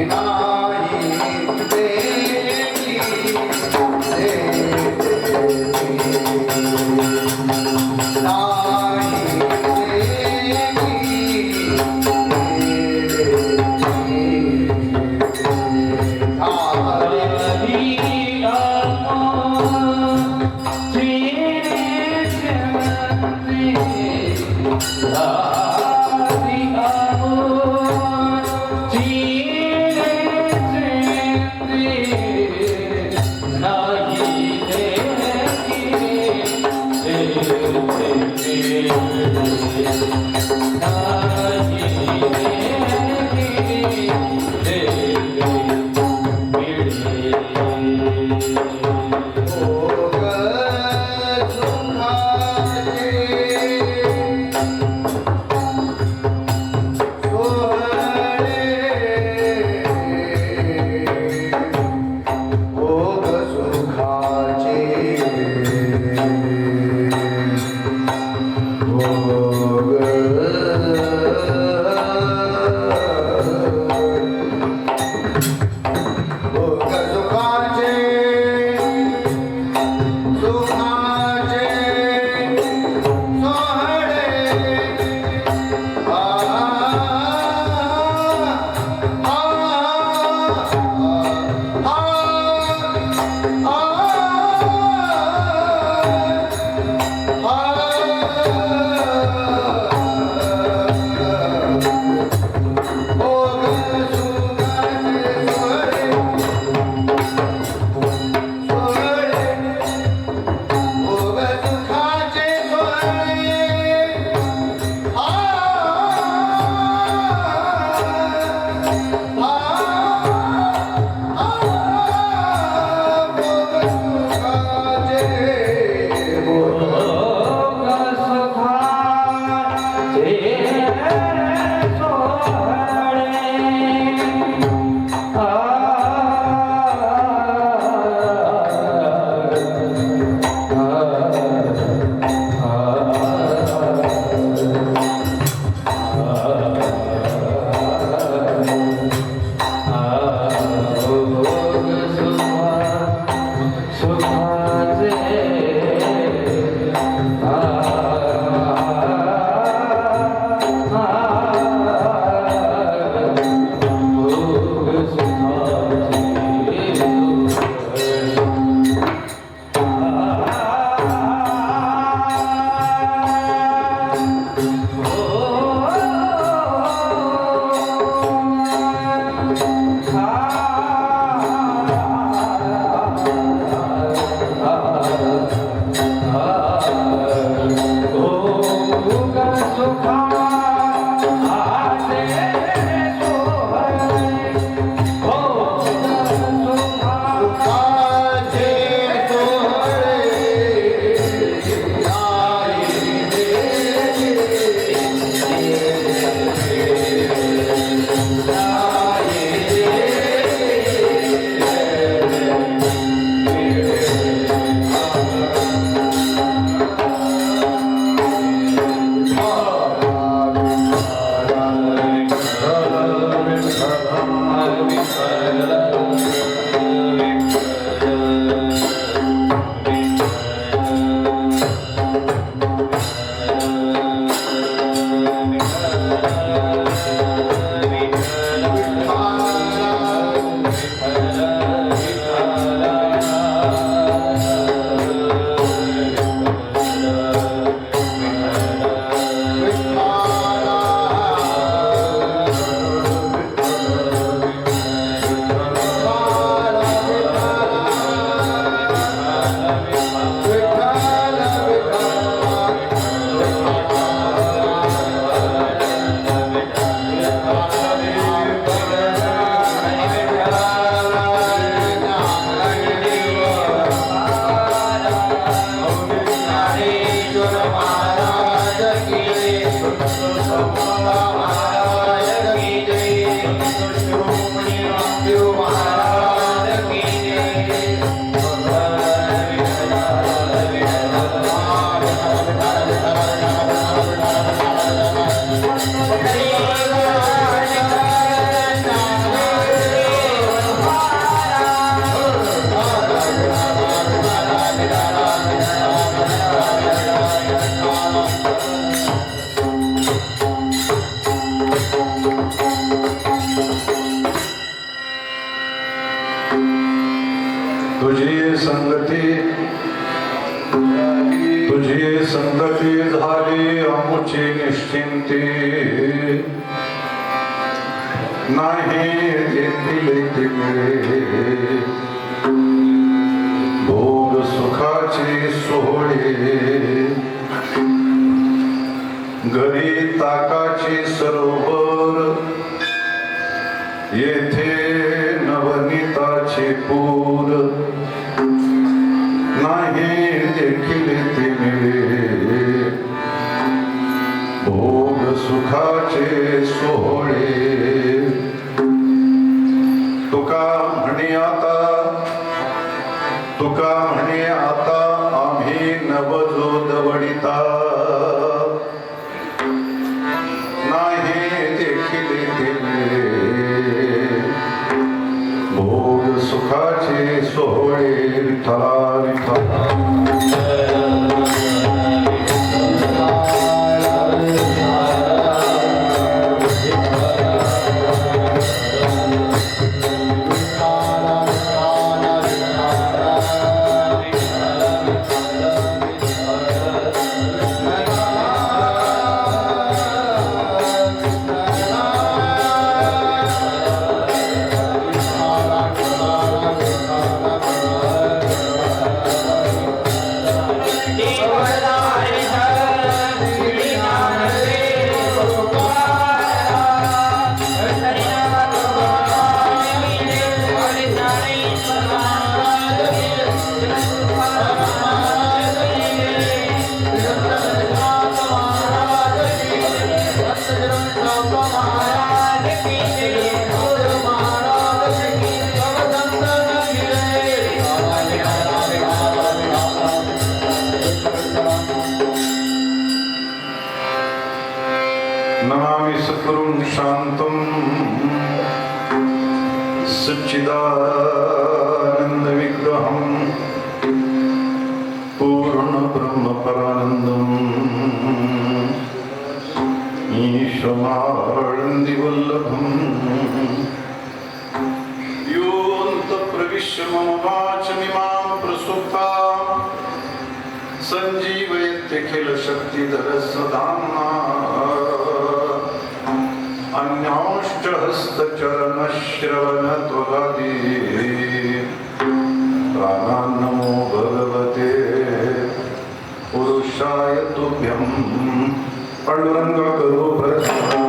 नाही तुझी संगती झाली आमुची निश्चिंती नाही देखील मिळे भोग सुखाची सोहळे घरी ताकाची सरोवर येथे नवनीताचे पूर नाही देखील ते मिळे भोग सुखाचे सोहळे तुका म्हणे आता आम्ही नवजो दवडिता नाही देखील ते मिळे भोग सुखाचे सोहळे विठ्ठला विठ्ठला नमामि सद्गुरुं शान्तं सच्चिदानन्दविग्रहं पूर्णब्रह्मपरानन्दम् ईशमानन्दिवल्लभम् योऽन्तप्रविश्य मम वाचमिमां प्रसुप्तां सञ्जीवयत्यखिलशक्तिधरस्वधाम्ना अन्यांश्च हस्तचरणश्रवणत्वगादि प्राणान्नमो भगवते पुरुषाय तुभ्यं पांडुरंग करो प्रसाद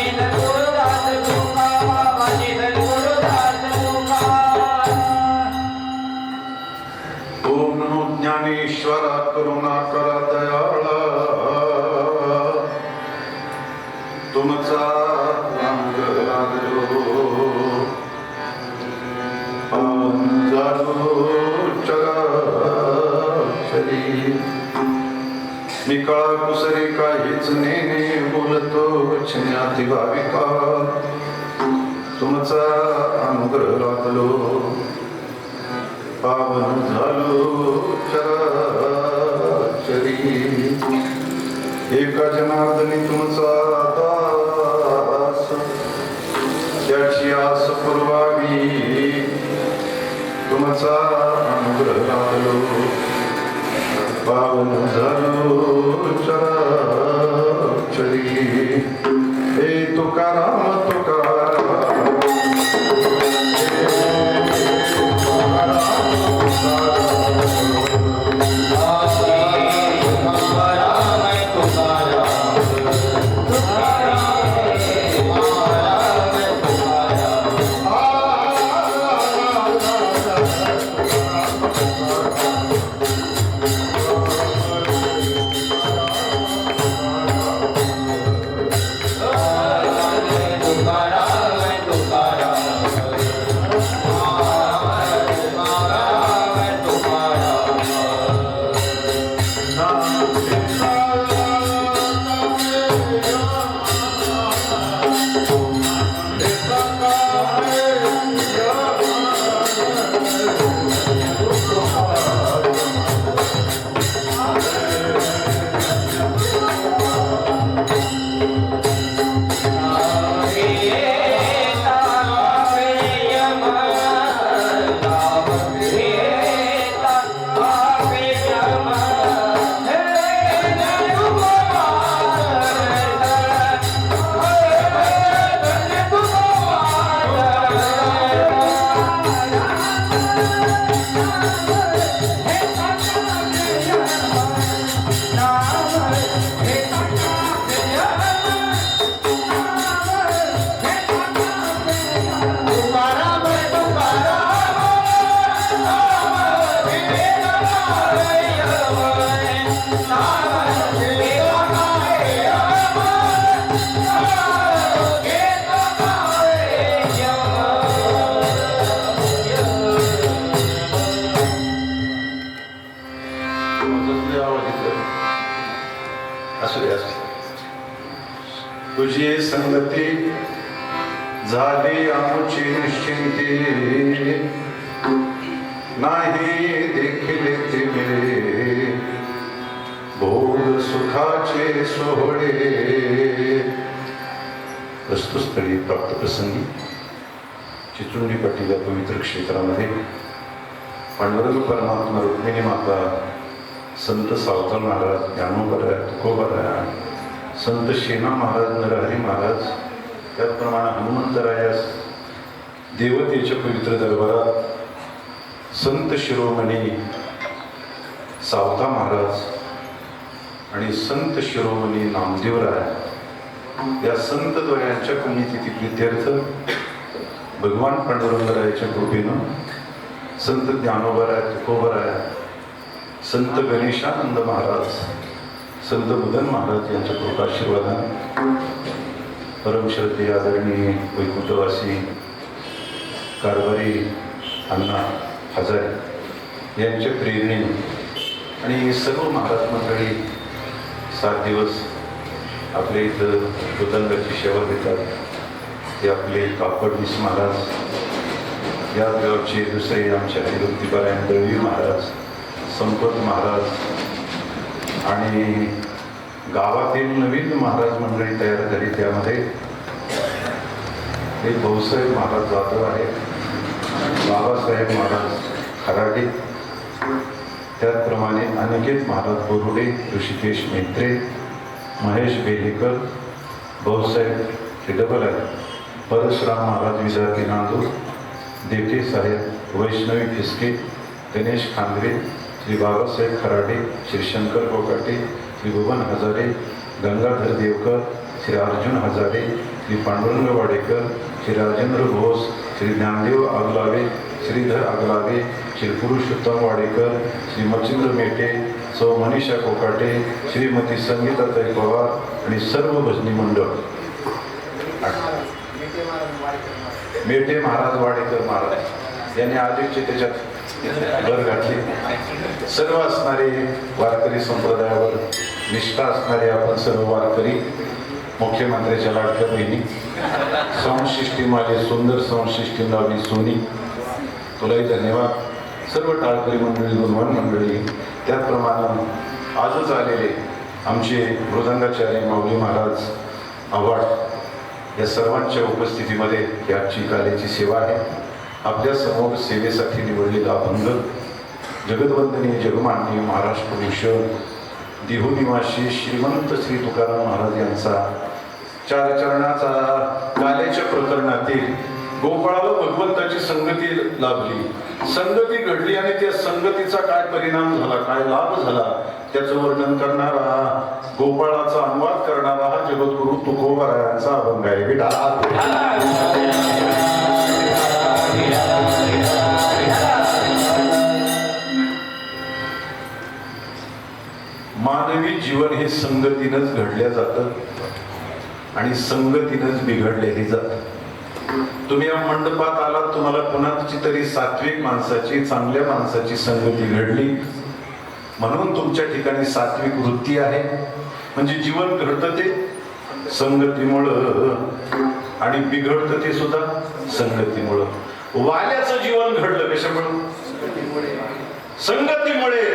Thank you. झालो चराचरी मी काळा कुसरे काहीच नेने बोलतो ज्ञाती भाविका तुमचा अनुग्रह लाभलो पावन झालो चराचरी एका जनार्दनी तुमचा दास त्याची आस पुरवावी तुमचा अनुग्रह लाभलो पावन झालो चराचरी हे तुकाराम तुकाराम तुझी संगती झाली आमची निश्चिंती नाही देखील ते मिळे भोग सुखाचे सोहळे वस्तुस्थळी प्राप्त प्रसंगी चिचुंडी पाटील या पवित्र क्षेत्रामध्ये पांडुरंग परमात्मा रुक्मिणी माता संत सावकार महाराज ज्ञानोबा तुकोबा संत शेना महाराज नरहरी महाराज त्याचप्रमाणे हनुमंतरायास देवतेच्या पवित्र दरबारात संत शिरोमणी सावता महाराज आणि संत शिरोमणी नामदेवराय या संत द्वयांच्या पुण्यतिथी प्रित्यर्थ भगवान पांडुरंगरायाच्या कृपेनं संत ज्ञानोबराय तुकोबराय संत गणेशानंद महाराज संत बुधन महाराज यांच्या कृपाशीर्वादाने परमश्रद्धेय आदरणीय वैकुंठवासी कारभारी अण्णा हजारे यांच्या प्रेरणेने आणि सर्व महाराज मंडळी 7 दिवस आपल्या इथं मृदंगाची सेवा देतात. ते आपले कापडनीस महाराज या गावचे दुसरे आमचे हरिभक्तीपरायण दळवी महाराज संपत महाराज आणि गावातील नवीन महाराज मंडळी तयार झाली. त्यामध्ये एक भाऊसाहेब महाराज जाधव आहेत, बाबासाहेब महाराज खराडे, त्याचप्रमाणे अनिकेत महाराज बोरुडे, ऋषिकेश मेत्रे, महेश बेलेकर, भाऊसाहेब हे डबल आहे, परशुराम महाराज विद्यार्थी नांदूर, देठे साहेब, वैष्णवी फिसके, गणेश खांद्रे, श्री बाबासाहेब खराडे, श्री शंकर कोकाटे, श्री भुवन हजारे, गंगाधर देवकर, श्री अर्जुन हजारे, श्री पांडुरंग वाडेकर, श्री राजेंद्र घोष, श्री ज्ञानदेव आगलावे, श्रीधर आगलावे, श्री पुरुषोत्तम वाडेकर, श्री मच्छिंद्र मेटे, सौ मनीषा कोकाटे, श्रीमती संगीताताई पवार आणि सर्व भजनी मंडळ. मेटे महाराज वाडेकर महाराज यांनी आधीचे त्याच्यात भर घातली. सर्व असणारे वारकरी संप्रदायावर निष्ठा असणारे आपण सर्व वारकरी, मुख्यमंत्र्याच्या लाडक्या बहिणी, साऊंड सिस्टीम आले, सुंदर साऊंड सिस्टीम लावली सोनी, तुलाही धन्यवाद. सर्व टाळकरी मंडळी, गुणवान मंडळी, त्याचप्रमाणे आजच आलेले आमचे मृदंगाचार्य माऊली महाराज आव्हाड, या सर्वांच्या उपस्थितीमध्ये ही आजची कालेची सेवा आहे. आपल्या समोर सेवेसाठी निवडलेला अभंग जगदवंदनीय जगमान्य महाराष्ट्र भूषण देहू निवासी श्रीमंत श्री तुकाराम महाराज यांचा चार चरणाचा कालेच्या प्रकरणातील गोपाळाला भगवंताची संगती लाभली, संगती घडली आणि त्या संगतीचा काय परिणाम झाला, काय लाभ झाला, त्याचं वर्णन करणारा, गोपाळाचा अनुवाद करणारा हा जगद्गुरु तुकोबारायांचा अभंग आहे. मानवी जीवन हे संगतीनंच घडल्या जातं आणि संगतीनंच बिघडलेही जातं. तुम्ही या मंडपात आलात, तुम्हाला कोणाची तरी सात्विक माणसाची, चांगल्या माणसाची संगती घडली म्हणून तुमच्या ठिकाणी सात्विक वृत्ती आहे. म्हणजे जीवन घडतं ते संगतीमुळं आणि बिघडतं ते सुद्धा संगतीमुळं. वाल्याचं जीवन घडलं कशामुळं? संगतीमुळे.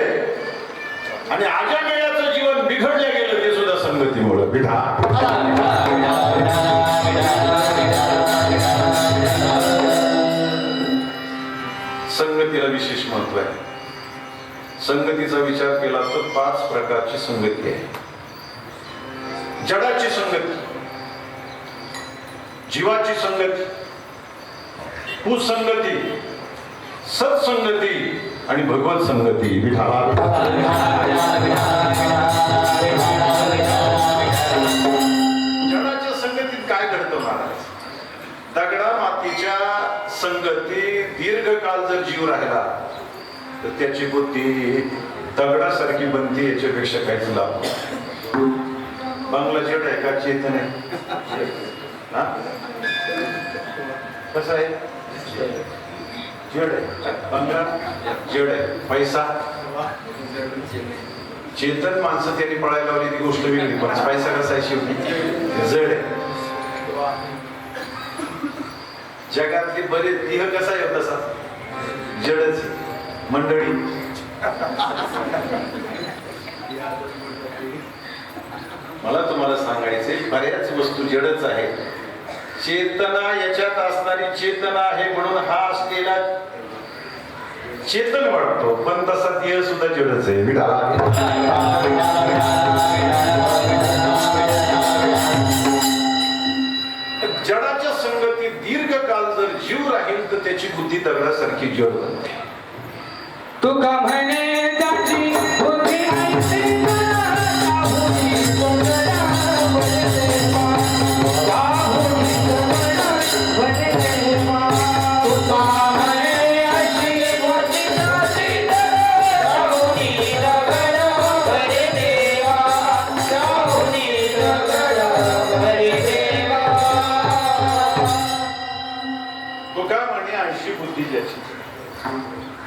आणि आजामेळ्याचं जीवन बिघडलं गेलं ते सुद्धा संगतीमुळं. संगतीला विशेष महत्व आहे. संगतीचा विचार केला तर 5 प्रकारची संगती आहे. जडाची संगती, जीवाची संगती, कुसंगती, सत्संगती आणि भगवत संगती. जडाच्या संगतीत काय घडतं महाराज? दगडा मातीच्या संगती दीर्घकाळ जर जीव राहिला तर त्याची बुद्धी दगडासारखी बनते, याच्यापेक्षा काहीच लाभ. बंगला जड आहे का? चेतन आहे. कसं आहे? जड आहे. बंगला जड आहे. पैसा चेतन. माणसं त्यांनी पळायला लावली ती गोष्ट वेगळी, पण पैसा कसा आहे? शेवटी जड आहे. जगातली बरेच देह कसा आहे? तसा जडच मंडळी. मला तुम्हाला सांगायचे, बऱ्याच वस्तू जडच आहे. चेतना, याच्यात असणारी चेतना आहे म्हणून हा असलेला चेतन वाटतो, पण तसा देह सुद्धा जडच आहे. जडाच्या संगतीत दीर्घकाळ जर जीव राहील तर त्याची बुद्धी दगडासारखी जड बनते. तुका म्हणे त्याची बुद्धी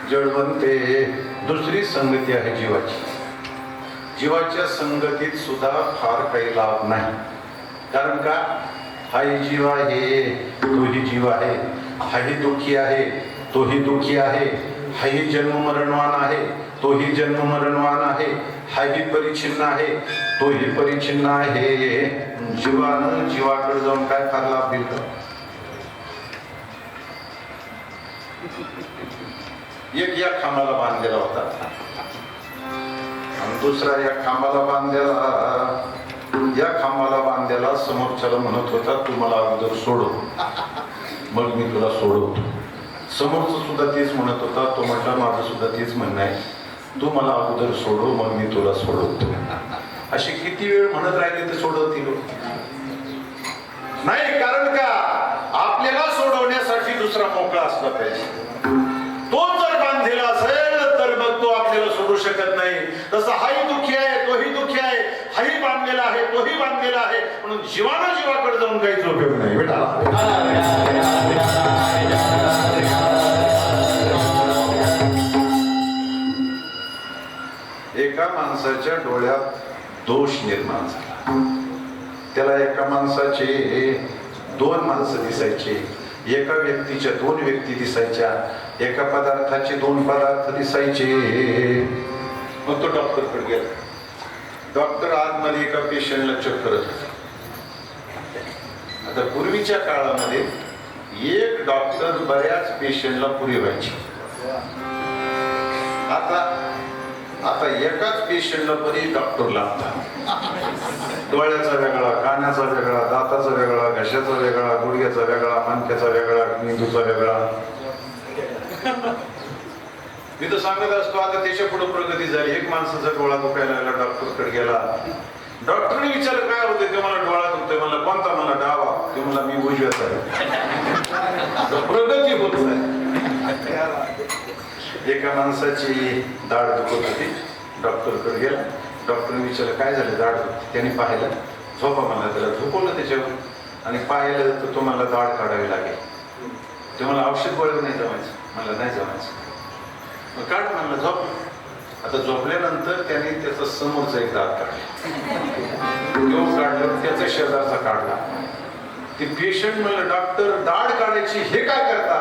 जड बनते. दुसरी संगती आहे जीवाची. जीवाच्या संगतीत सुद्धा फार काही लाभ नाही. कारण का? हाही जीव आहे, तोही जीव आहे. हाही दुःखी आहे, तोही दुःखी आहे. हाही जन्म मरणवान आहे, तोही जन्म मरणवान आहे. हाही परिच्छिन्न आहे, तोही परिच्छिन्न आहे. जीवानं जीवाकडे जाऊन काय फार लाभ दिला? एक या खांबाला बांधलेला होता आणि दुसरा या खांबाला बांधलेला समोरच्याला म्हणत होता, तू मला अगोदर सोडव मग मी तुला सोडवतो. समोरचं सुद्धा तेच म्हणत होता. तो म्हटला, माझं सुद्धा तेच म्हणणं आहे, तू मला अगोदर सोडव मग मी तुला सोडवतो. असे किती वेळ म्हणत राहिले ते सोडवतील नाही. कारण का? आपल्याला सोडवण्यासाठी दुसरा मोकळा असला पाहिजे. तो जर बांधलेला असेल तर मग तो आपल्याला सोडू शकत नाही. तसं हाही दुःखी आहे, तोही दुःखी आहे. हाही बांधलेला आहे, तोही बांधलेला आहे. म्हणून जीवानं जीवाकडे जाऊन काहीच उपयोग नाही. बेटा एका माणसाच्या डोळ्यात दोष निर्माण झाला. त्याला एका माणसाचे 2 माणसं दिसायचे, एका व्यक्तीच्या 2 व्यक्ती दिसायच्या, एका पदार्थाचे 2 पदार्थ दिसायचे. मग तो डॉक्टरकडे गेला. डॉक्टर आतमध्ये एका पेशंटला चेक करत होते. आता पूर्वीच्या काळामध्ये एक डॉक्टर बऱ्याच पेशंटला पुरी व्हायची. आता एकाच पेशंटला बरी डॉक्टर लागतात. डोळ्याचा वेगळा, कानाचा वेगळा, दाताचा वेगळा, घशाचा वेगळा, गुडघ्याचा वेगळा, मानक्याचा वेगळा, मेंदूचा वेगळा. मी तर सांगत असतो आता त्याच्या पुढे प्रगती झाली. एक माणसाचा डोळा दुखायला लागला, डॉक्टरकडे गेला. डॉक्टरने विचारलं काय होते? ते मला डोळा दुखतोय. मला कोणता? मला डावा. ते मला मी उजव्याचा आहे. प्रगती होत आहे. एका माणसाची दाढ दुखत होती, डॉक्टरकडे गेला. डॉक्टरने विचारलं काय झालं? दाढ दुखते. त्याने पाहिलं, झोपा मला. त्याला झोपवलं त्याच्यावर आणि पाहिलं तर तुम्हाला दाढ काढावी लागेल. ते मला औषध गोळ्या नाही जमायचं. मला नाही जमायचं. मग काढ म्हणलं, झोप. आता झोपल्यानंतर त्याने त्याचा समोरचा एक दात काढला, काढलं, त्याचा शेजारचा काढला. ते पेशंट म्हणलं डॉक्टर दाढ काढायची हे काय करता?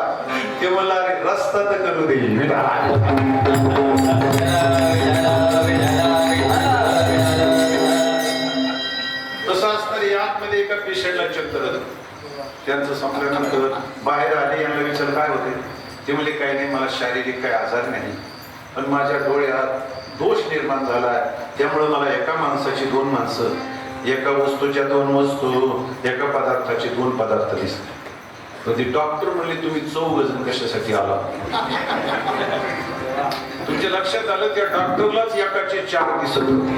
ते म्हणलं अरे रस्ता तर करू दे. तसं असणारी आतमध्ये एका पेशंटला चेक करत. त्यांचं संपल्यानंतर बाहेर आले. यांना विचार काय होते? ते म्हणले काही नाही, मला शारीरिक काही आजार नाही, पण माझ्या डोळ्यात दोष निर्माण झालाय. त्यामुळे मला एका माणसाची 2 माणसं, एका वस्तूच्या 2 वस्तू, एका पदार्थाचे 2 पदार्थ दिसले. तर ते डॉक्टर म्हणले तुम्ही 4 जण कशासाठी आला? तुमच्या लक्षात आलं त्या डॉक्टरलाच एकाचे 4 दिसत होते.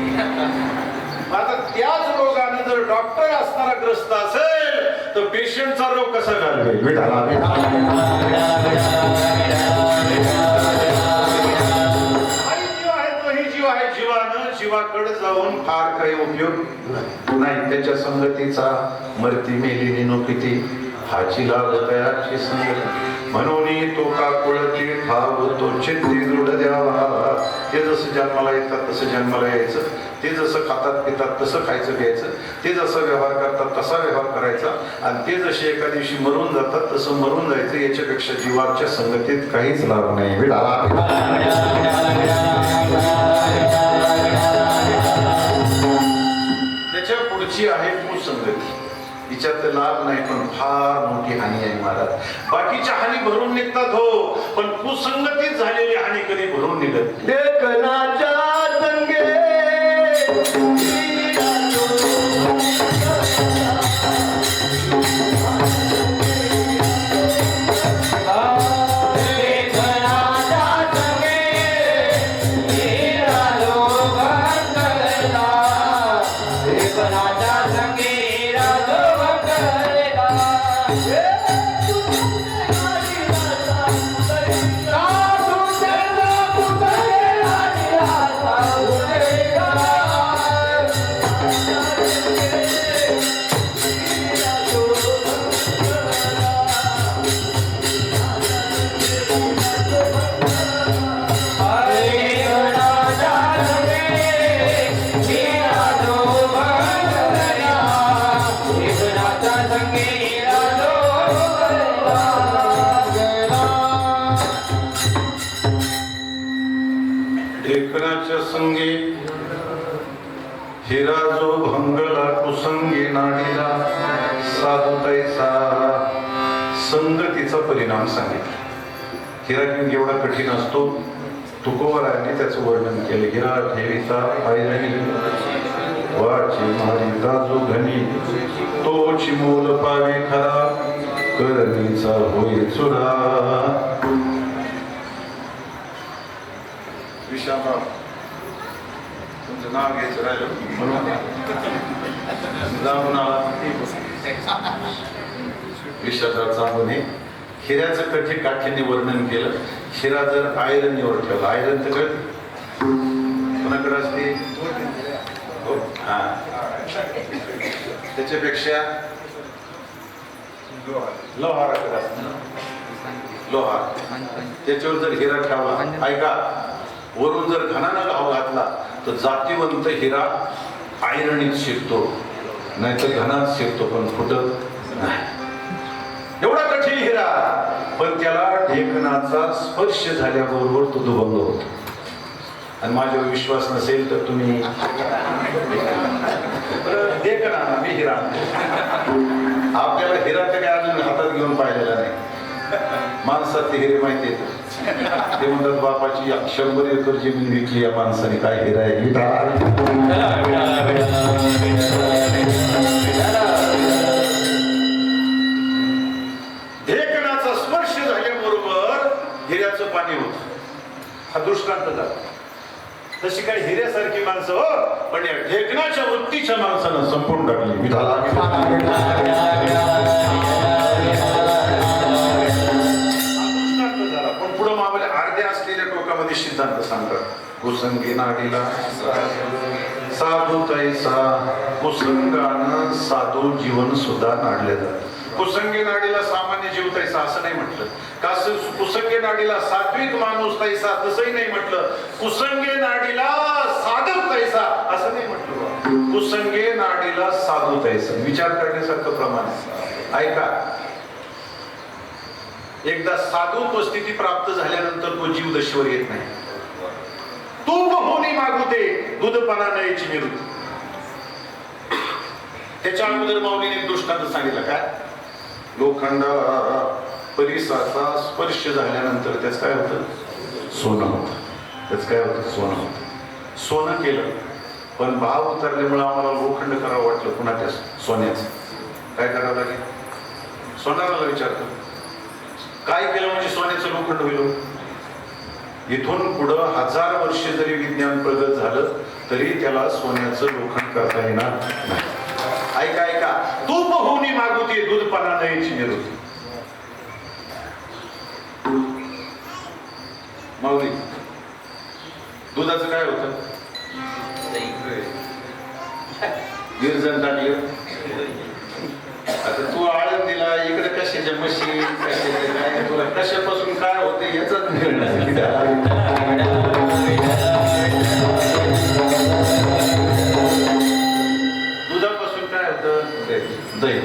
आता त्याच रोगाने जर डॉक्टर असणारा ग्रस्त असेल तर पेशंटचा रोग कसा घालवेल? जीवाकडे जाऊन फार काही उपयोग नाही. त्याच्या संगतीचा मरती मेली नोकिती हाची लागतयाची संगती म्हणून तो का कुळती ठाव तो चित्ती दृढ द्यावा. ते जसं जन्माला येतात तसं जन्माला यायचं. ते जसं खातात पितात तसं खायचं घ्यायचं. ते जसं व्यवहार करतात तसा व्यवहार करायचा. आणि ते जसे एका दिवशी मरून जातात तसं मरून जायचं. याच्यापेक्षा जीवाच्या संगतीत काहीच लाभ नाही. त्याच्या पुढची आहे कुसंगती. हिच्यात लाभ नाही पण फार मोठी हानी आहे महाराज. बाकीच्या हानी भरून निघतात हो, पण कुसंगतीत झालेली हानी कधी भरून निघत. देखनाच्या संगे संगे हिरा जो भंगला कुसंगे नाडीला साधू तैसा. संगतीचा परिणाम सांगितला. हिरा किंग एवढा कठीण असतो. तुकोबराने त्याचं वर्णन केलं. हिरा ठेवीचा पायरणी वाची मारिता जो घनी तोची मोल पावे खरा करणीचा होय चुरा. विशालराव तुमचं नाव घ्यायचं राहिलं म्हणून जाऊन आला. विशालराव चांगून हिऱ्याचं कठी काठीने वर्णन केलं. हिरा जर आयरनवर ठेवला, आयरन तर कोणाकडे असते? हा, त्याच्यापेक्षा लोहाराकडे असते. लोहार त्याच्यावर जर हिरा ठेवला, ऐका, वरून जर घणानं घाव घातला तर जातीवंत हिरा आयरणीत शिरतो, नाही तर घनात शिरतो, पण फुटत नाही. एवढा कठीण हिरा, पण त्याला ढेकणाचा स्पर्श झाल्याबरोबर तो दुभंग होतो. आणि माझ्यावर विश्वास नसेल तर तुम्ही ढेकणा मी हिरा, आपल्याला हिरा तर काय अजून हातात घेऊन पाहिलेला नाही. माणसातले हिरे माहिती आहेत, ते म्हणतात बापाची 100 एकर जमीन विकली या माणसाने, काय हिरा आहे. ढेकणाचा स्पर्श झाल्याबरोबर हिऱ्याचं पाणी होत. हा दृष्टांत झाला. तशी काही हिऱ्यासारखी माणसं हो, पण या ढेकणाच्या वृत्तीच्या माणसानं संपूर्ण टाकली. पण पुढं मावले अर्ध्या असलेल्या टोकामध्ये सिद्धांत सांगतात. कुसंगी नाडीला साधू तैसा, कुसंगानं साधू जीवन सुद्धा नाडले जात. कुसंगी नाडीला सामान्य जीव तैसा असं नाही म्हटलं. का कुसंगी नाडीला सात्विक माणूस तैसा तसंही नाही म्हटलं. कुसंगे नाडीला साधक तैसा असं नाही म्हटलं. कुसंगे नाडीला साधू तैसा. विचार करण्यासारखं प्रमाण. ऐका, एकदा साधुत्व स्थिती प्राप्त झाल्यानंतर तो जीव दशेवर येत नाही. तूप होणी मागुते दूधपणा नयेची निवृत्ती. त्याच्या अगोदर माऊलीने एक दृष्टांत सांगितलं. काय? लोखंडाला परिसाचा स्पर्श झाल्यानंतर त्याच काय होतं? सोनं होतं. त्याच काय होतं? सोनं होतं. सोनं केलं, पण भाव उतरल्यामुळे आम्हाला लोखंड करावं वाटलं. पुन्हा त्या सोन्याचं काय करावं लागेल? सोनाराला विचारतो, काय केलं म्हणजे सोन्याचं लोखंड होईल? इथून पुढं 1000 वर्षे जरी विज्ञान प्रगत झालं तरी त्याला सोन्याचं लोखंड करता येणार नाही. ऐका ऐका, तूप होणी मागुती दूधपणा नयेची निवृत्ती. माऊली, दुधाचं काय होतं? विरजण टाकलं. आता तू आळंदीला इकडे कशाच्या म्हशी, कशाचे काय, तुला कशापासून काय होते याचाच दुधापासून काय होतं? दही.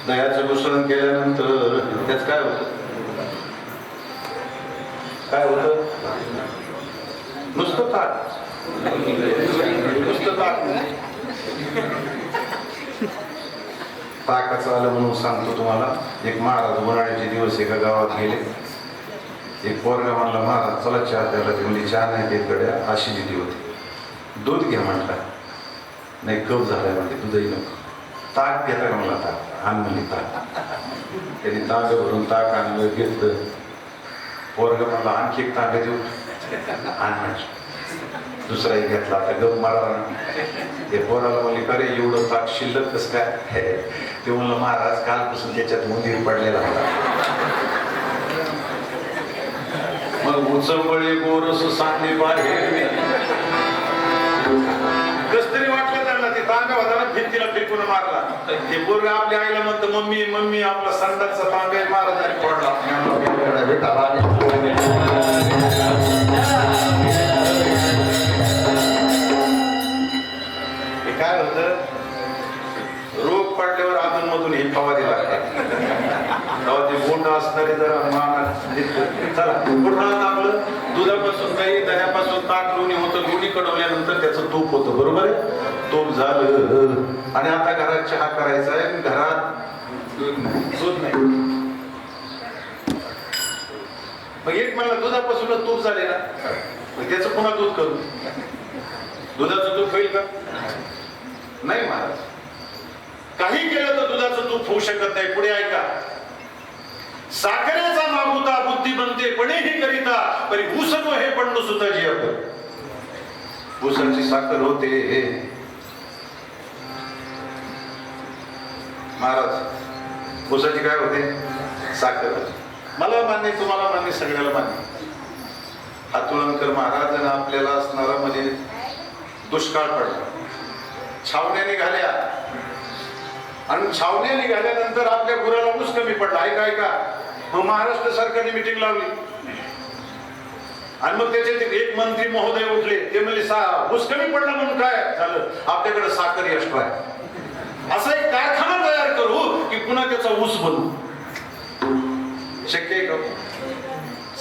दह्याचं मिश्रण केल्यानंतर त्याच काय होतं? काय होतं? नुसतं ताक. नुसतं ताक. ताकाचं आलं म्हणून सांगतो तुम्हाला. एक महाराज उन्हाळ्याचे दिवस एका गावात गेले. एक पोरगा म्हणला, महाराज चला चहा द्यायला. ते म्हणजे चहा नाही देत गड्या, ऍसिडिटी होती. दूध घ्या म्हटला. नाही, कप झालाय म्हणजे दूधही नको. ताक घेता का मला? ताक आण म्हणली. ताक त्यांनी तांग भरून ताक आणलं, घेतलं. पोरगा म्हणला, आणखी एक तांग देऊ? आण म्हटलं. दुसराही घेतला. आता गप मारा. ते पोराला म्हणले, का रे एवढं ताक शिल्लक कसं काय? ते म्हणलं, महाराज कालपासून त्याच्यात उंदीर पडलेला होता. मग उचंबळे गोरस सांगली बाहेर. कस तरी वाटलं त्यांना. ते तांगा होता, भिंतीला फेकून मारला. ते पोरगा आपल्या आईला म्हणतं, मम्मी मम्मी आपला संडासचा तांगा महाराजांनी फोडला. काय होतं? रोग पडल्यावर अधून मधून हे फवारी लागतात. तेव्हा ते बोट असणारे जरा चला पुन्हा आपलं दुधापासून काही, दह्यापासून ताक, लोणी होतं. लोणी कडवल्यानंतर त्याचं तूप होतं. बरोबर आहे? तूप झालं. आणि आता घरात चहा करायचा आहे, घरात दूध नाही. मग एक म्हणला दुधापासूनच तूप झाले ना, मग त्याचं पुन्हा दूध करू. दुधाचं तूप होईल का? नाही महाराज. काही केलं तर दुधाचं तूप होऊ शकत नाही. पुढे ऐका. साखरेचा मागुता बुद्धी बनते पणेही करिता, परी ऊसन हे पण सुताची आपण. ऊसाची साखर होते हे महाराज. ऊसाची काय होते? साखर. मला मान्य, तुम्हाला मान्य, सगळ्याला मान्य. हातुळणकर महाराज आपल्याला असणारा म्हणजे दुष्काळ पडला. छावण्या निघाल्या आणि छावण्या निघाल्यानंतर आपल्या गुराला ऊस कमी पडला. ऐका ऐका. मग महाराष्ट्र सरकारने मिटिंग लावली आणि मग त्याच्यात एक मंत्री महोदय उठले, ते म्हणले ऊस कमी पडला म्हणून काय झालं, आपल्याकडे साखर एक्स्ट्रा आहे, असा एक कारखाना तयार करू की पुन्हा त्याचा ऊस बनवू. शक्य आहे का?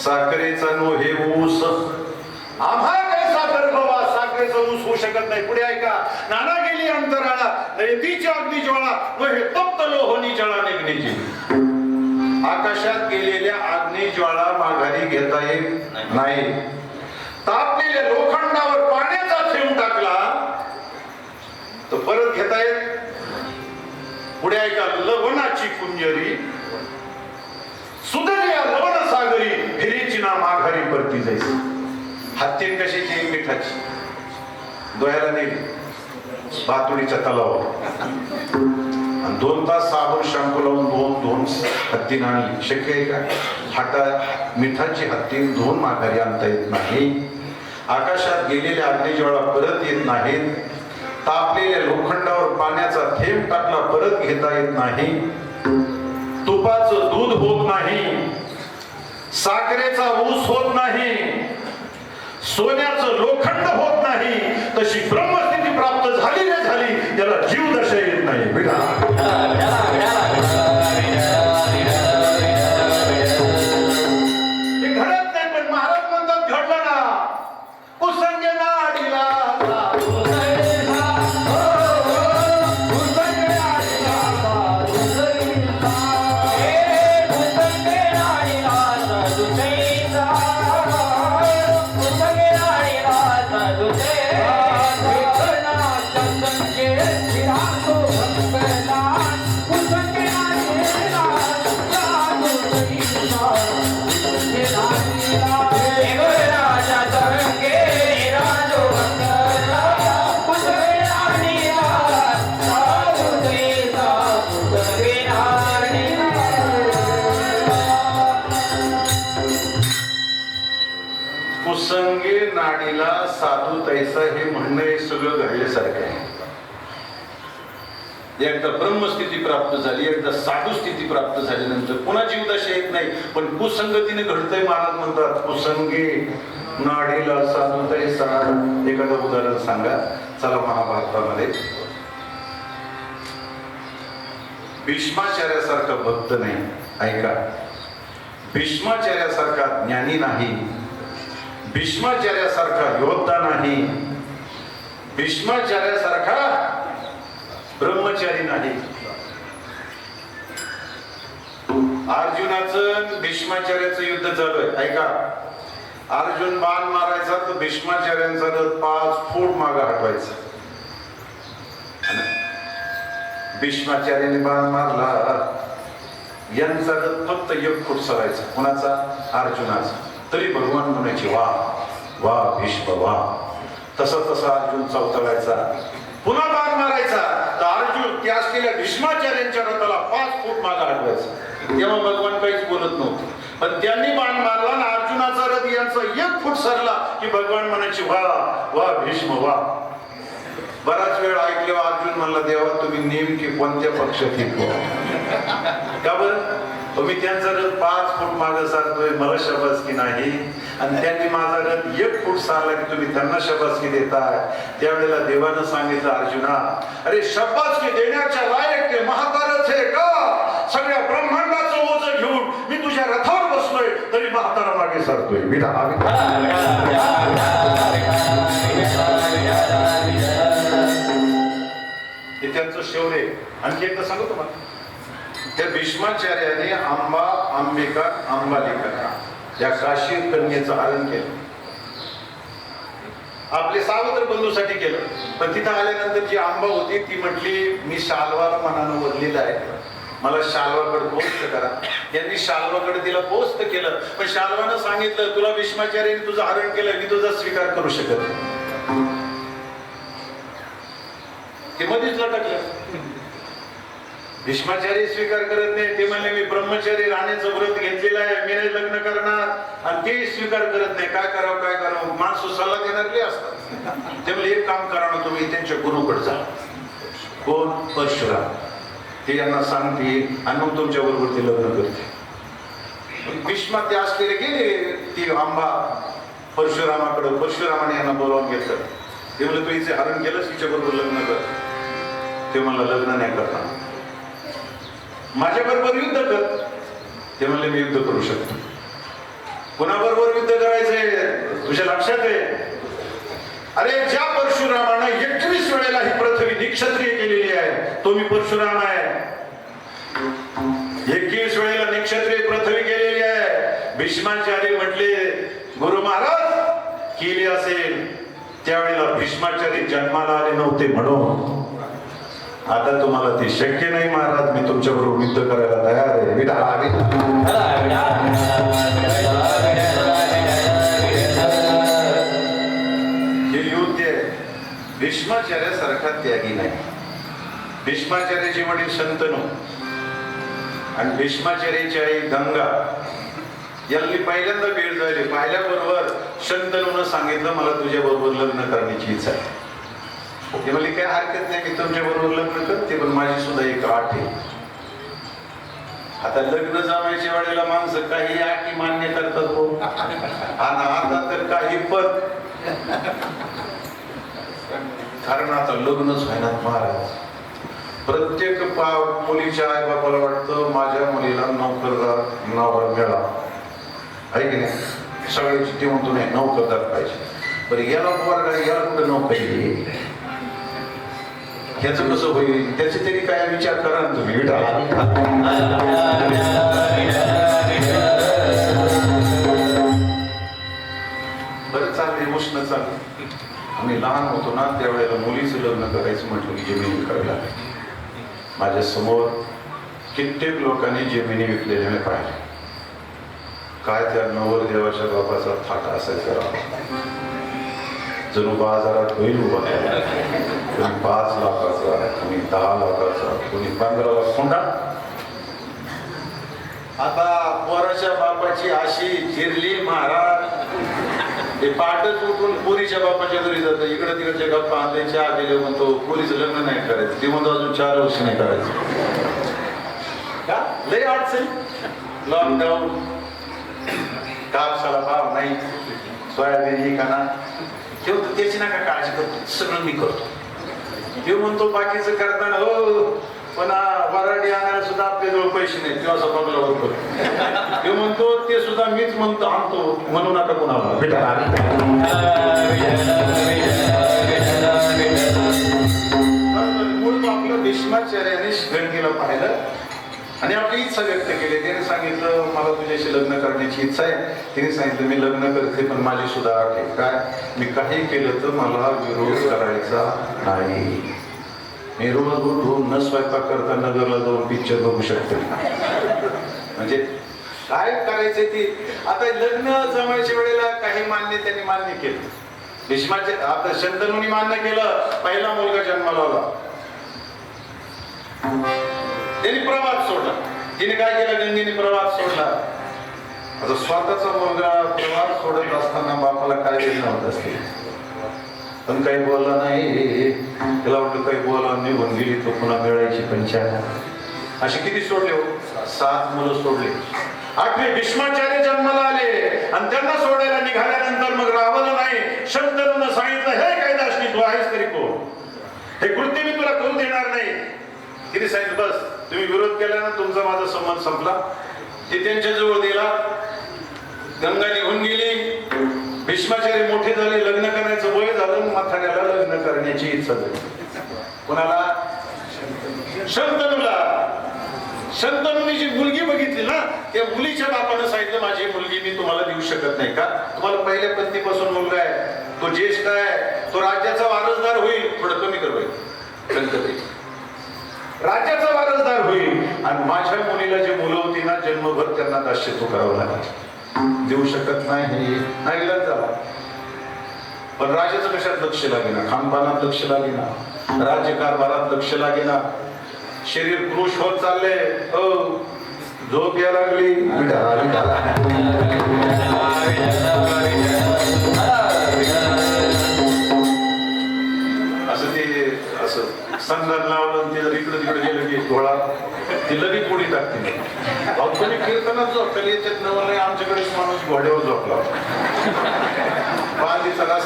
साखरेचा नो हे ऊस आम्हा काय साखर बाबा, साखरेचा ऊस होऊ शकत नाही. पुढे ऐका, नाना गेली अंतराळा नयतीच्या अग्नी ज्वाळा व हे तप्त लोहनी जळा निघण्याची. आकाशात गेलेल्या अग्नी ज्वाळा माघारी घेता येत नाही. तापलेल्या लोखंडावर पाण्याचा थेंब टाकला तर परत घेता येत. पुढे ऐका, लवणाची कुंजरी सुदर्या लवण सागरी फिरीची ना माघारी परती जायची. हत्तीन कशाची? मिठाची. दोयाला नेली भातुडीच्या तलावावर आणि 2 तास साबण शॅम्पू लावून दोन हत्तीन आणली. शक्य आहे का? मिठाची हत्तीन 2 माघारी आणता येत नाही. आकाशात गेलेल्या अग्निज्वाळा परत येत नाहीत. तापलेल्या लोखंडावर पाण्याचा थेंब टाकला परत घेता येत नाही. तुपाचं दूध होत नाही, साखरेचा ऊस होत नाही, सोन्याचं लोखंड होत नाही. तशी ब्रह्मस्थिती प्राप्त झाली रे झाली, त्याला जीव दशा येत नाही. हे घडत नाही, पण महाराज म्हणतात घडलं ना. कुसंगे नाडीला कुसंगे नाडीला साधू तैसा हे म्हणणं हे सगळं घडल्यासारखं आहे. एकदा ब्रह्मस्थिती प्राप्त झाली, एकदा साधू स्थिती प्राप्त झाल्यानंतर पुन्हा जीवदशा येत नाही. पण कुसंगतीने घडतंय. महाराज म्हणतात कुसंगे नाडीला साधू तैसा. एखादं उदाहरण सांगा. चला महाभारतामध्ये भीष्माचार्यासारखा भक्त नाही. ऐका, भीष्माचार्यासारखा ज्ञानी नाही, भीष्माचार्यासारखा योद्धा नाही, भीष्माचार्यासारखा ब्रह्मचारी नाही. अर्जुनाचं भीष्माचार्याचं युद्ध चालू आहे. ऐका, अर्जुन बाण मारायचा तर भीष्माचार्यांचा रथ 5 फूट मागे हटवायचा. भीष्माचार्याने बाण मारला, यांचा रथ फक्त 1 फूट सरायचा. कोणाचा? अर्जुनाचा. तरी भगवान म्हणायचे वा वा भीष्म वा. तसा अर्जुन चौथळायचा, पुन्हा बाण मारायचा तर अर्जुन त्या असलेल्या भीष्माचार्यांच्या रथाला 5 फूट मागे हटवायचा. तेव्हा भगवान काहीच बोलत नव्हते. पण त्यांनी बाण मारला आणि अर्जुनाचा रथ यांचा 1 फूट सरला की भगवान म्हणायचे वा वा भीष्म वा. बराच वेळ ऐकल्यावर अर्जुन म्हणला, देवा तुम्ही नेमकी कोणत्या पक्षात येतो का बरं? तुम्ही त्यांचा रथ 5 फूट मागे सारतोय, मला शबासकी नाही, आणि त्यांनी माझा रथ 1 फूट सारला की तुम्ही त्यांना शबासकी देताय. त्यावेळेला देवानं सांगितलं, अर्जुना अरे शबासकी देण्याच्या लायक ते म्हातारच आहे का? सगळ्या ब्रह्मांडाचं ओझं घेऊन मी तुझ्या रथावर बसलोय तरी म्हातारा मागे सरतोय. हे त्यांचं शौर्य. आणखी एकदा सांगू तुम्हाला, त्या भीष्माचार्याने आंबा अंबिका अंबालिका या काशी कन्येचं हरण केलं. आपले सावत्र बंधूसाठी केलं. पण तिथं आल्यानंतर जी आंबा होती ती म्हटली, मी शाल्वाला मनानं वरलेला आहे, मला शाल्वाकडे पोस्ट करा. यांनी शाल्वाकडे तिला पोस्ट केलं. पण शाल्वानं सांगितलं, तुला भीष्माचार्याने तुझं हरण केलं, मी तुझा स्वीकार करू शकत नाही. ते मध्येच लटकलं. भीष्माचार्य स्वीकार करत नाही. ते म्हणले, मी ब्रह्मचारी राहण्याचं व्रत घेतलेलं आहे, मी नाही लग्न करणार. आणि ते स्वीकार करत नाही. काय करावं? माणसं सल्ला देणारे असतात. ते म्हणले, एक काम करा ना तुम्ही, त्यांच्या गुरुकडे जा. कोण? परशुराम. ते यांना सांगते आणि मग तुमच्या बरोबर ते लग्न करते. भीष्मा ते असलेले गेले ती आंबा परशुरामाकडं. परशुरामाने यांना बोलावून घेतलं. ते म्हणलं तू हिचे हरण केलंस, हिच्याबरोबर लग्न कर. ते मला लग्न नाही करणार. माझ्याबरोबर युद्ध कर. ते म्हणले मी युद्ध करू शकतो. कुणाबरोबर युद्ध करायचंय तुझ्या लक्षात आहे? अरे ज्या परशुरामानं 21 वेळेला ही पृथ्वी निक्षत्रिय केलेली आहे तो मी परशुराम आहे. 21 वेळेला निक्षत्रिय पृथ्वी केलेली आहे. भीष्माचार्य म्हटले गुरु महाराज केली असेल त्यावेळेला भीष्माचार्य जन्माला आले नव्हते म्हणून आता तुम्हाला ते शक्य नाही महाराज. मी तुमच्या बरोबर युद्ध करायला तयार आहे. हे युद्ध आहे. भीष्माचार्यासारखा त्यागी नाही. भीष्माचार्याचे वडील शंतनू आणि भीष्माचार्याची आई गंगा यांनी पहिल्यांदा भेट झाली. पाहिल्याबरोबर शंतनूनं सांगितलं मला तुझ्या बरोबर लग्न करण्याची इच्छा आहे. ते म्हणले काय हरकत नाही मी तुमच्या बरोबर लग्न करते पण माझी सुद्धा एक अट आहे. आता लग्न जमायच्या वेळेला माणसं काही अटी मान्य करतात हो. आणि आता तर काही पण कारण आता लग्नच व्हायनात महाराज. प्रत्येक मुलीच्या आई बापाला वाटतं माझ्या मुलीला नोकरदार नवरा मिळावा आहे की नाही. सगळ्याची ते म्हणतो नाही नोकरदार पाहिजे. बरं याला पोरगा याला कुठं नोकरी ह्याचं कसं होईल त्याचे तरी काय विचार करा ना तुम्ही. बरं चाललंय उष्ण चाललं. आम्ही लहान होतो ना त्यावेळेला मुलीचं लग्न करायचं म्हटलं की जमिनी विकायला लागली. माझ्या समोर कित्येक लोकांनी जमिनी विकलेल्या मी पाहिले. काय त्या नवरदेवाच्या बापाचा थाटा असायचा. जणू बाजारात होईल उभा. कोणी 5 लाखाचा, कोणी 10 लाखाचा, कोणी 15 लाख कोंडा. आता पोराच्या बापाची अशी चिरली महाराज. ते पाठच उठून पोरीच्या बापाच्या घरी जातं. इकडे तिकडच्या गप्पा आणले चहा दिले म्हणतो पोरीचं लग्न नाही करायचं. ते म्हणतो अजून 4 वर्ष नाही करायचं. का लय अडचण. लॉकडाऊन कापसाला भाव नाही. सोयाबीन ही काना ठेवतो त्याची नका काळजी करतो सगळं मी करतो. ते म्हणतो बाकीचं करताना हो पण वराडी आणायला सुद्धा आपल्याजवळ पैसे नाही. तेव्हा असं बंगला होतो. ते म्हणतो ते सुद्धा मीच म्हणतो आणतो म्हणू नका कोणाला. मूळ आपलं भीष्माचार्याने गंगेला पाहिलं आणि आपली इच्छा व्यक्त केली. त्याने सांगितलं मला तुझ्याशी लग्न करण्याची इच्छा आहे. तिने सांगितलं मी लग्न करते पण माझी सुद्धा अट आहे. काय मी काही केलं तर मला विरोध करायचा नाही. मी रोज उठून न स्वयंपाक करता नगरला जाऊन पिक्चर बघू शकते. म्हणजे काय करायचं ती. आता लग्न जमायच्या वेळेला काही त्यांनी मान्य केलं. भीष्माचे आता शंतनूनी मान्य केलं. पहिला मुलगा जन्माला आला. त्यांनी प्रवास सोडला. तिने काय केलं गंगेने प्रवास सोडला. आता स्वतःचा मुलगा प्रवास सोडत असताना बापाला काय वेदना होत असते. पण काही बोलला नाही. त्याला वाटलं काही बोला निघून गेली तो पुन्हा मिळायची पंचायत. अशी किती सोडले हो 7 मुलं सोडले. 8वे भीष्माचार्य जन्माला आले आणि त्यांना सोडायला निघाल्यानंतर मग रावलं नाही. शंतनूनं सांगितलं हे कैलासनी तू आहेस तरी कोण. हे कृत्य मी तुला करू देणार नाही. तिने सांगितलं बस तुम्ही विरोध केला ना तुमचा माझा संबंध संपला. ते त्यांच्या जवळ दिला. गंगा निघून गेली. भीष्माचार्य मोठे झाले. लग्न करण्याचं वय झालं. म्हाताऱ्याला लग्न करण्याची इच्छा झाली. कोणाला शंतनूला. शंतनूने जी मुलगी बघितली ना त्या मुलीच्या बापानं सांगितलं माझी मुलगी मी तुम्हाला देऊ शकत नाही. का तुम्हाला पहिल्या पत्नीपासून मुलगा आहे. तो ज्येष्ठ आहे. तो राज्याचा वारसदार होईल. थोडं कमी कर होईल. राज्याचा वारसदार होईल आणि माझ्या मुलीला जी मुलं होती ना जन्मभर त्यांना दास्यत्व करावं लागेल. देऊ शकत नाही. नाही झाला. पण राजाचं कशात लक्ष लागेना. खानपानात लक्ष लागेना. राज्यकारभारात लक्ष लागेना. शरीर पुरुष होत चालले. झोप या लागली. असं ते असं संघात लावलं ते जर इकडे तिकडे गेलं की डोळा ती लगेच उडी टाकते. तुम्ही कीर्तनात झोपले याच्यात नवं नाही. आमच्याकडेच माणूस घोड्यावर झोपला.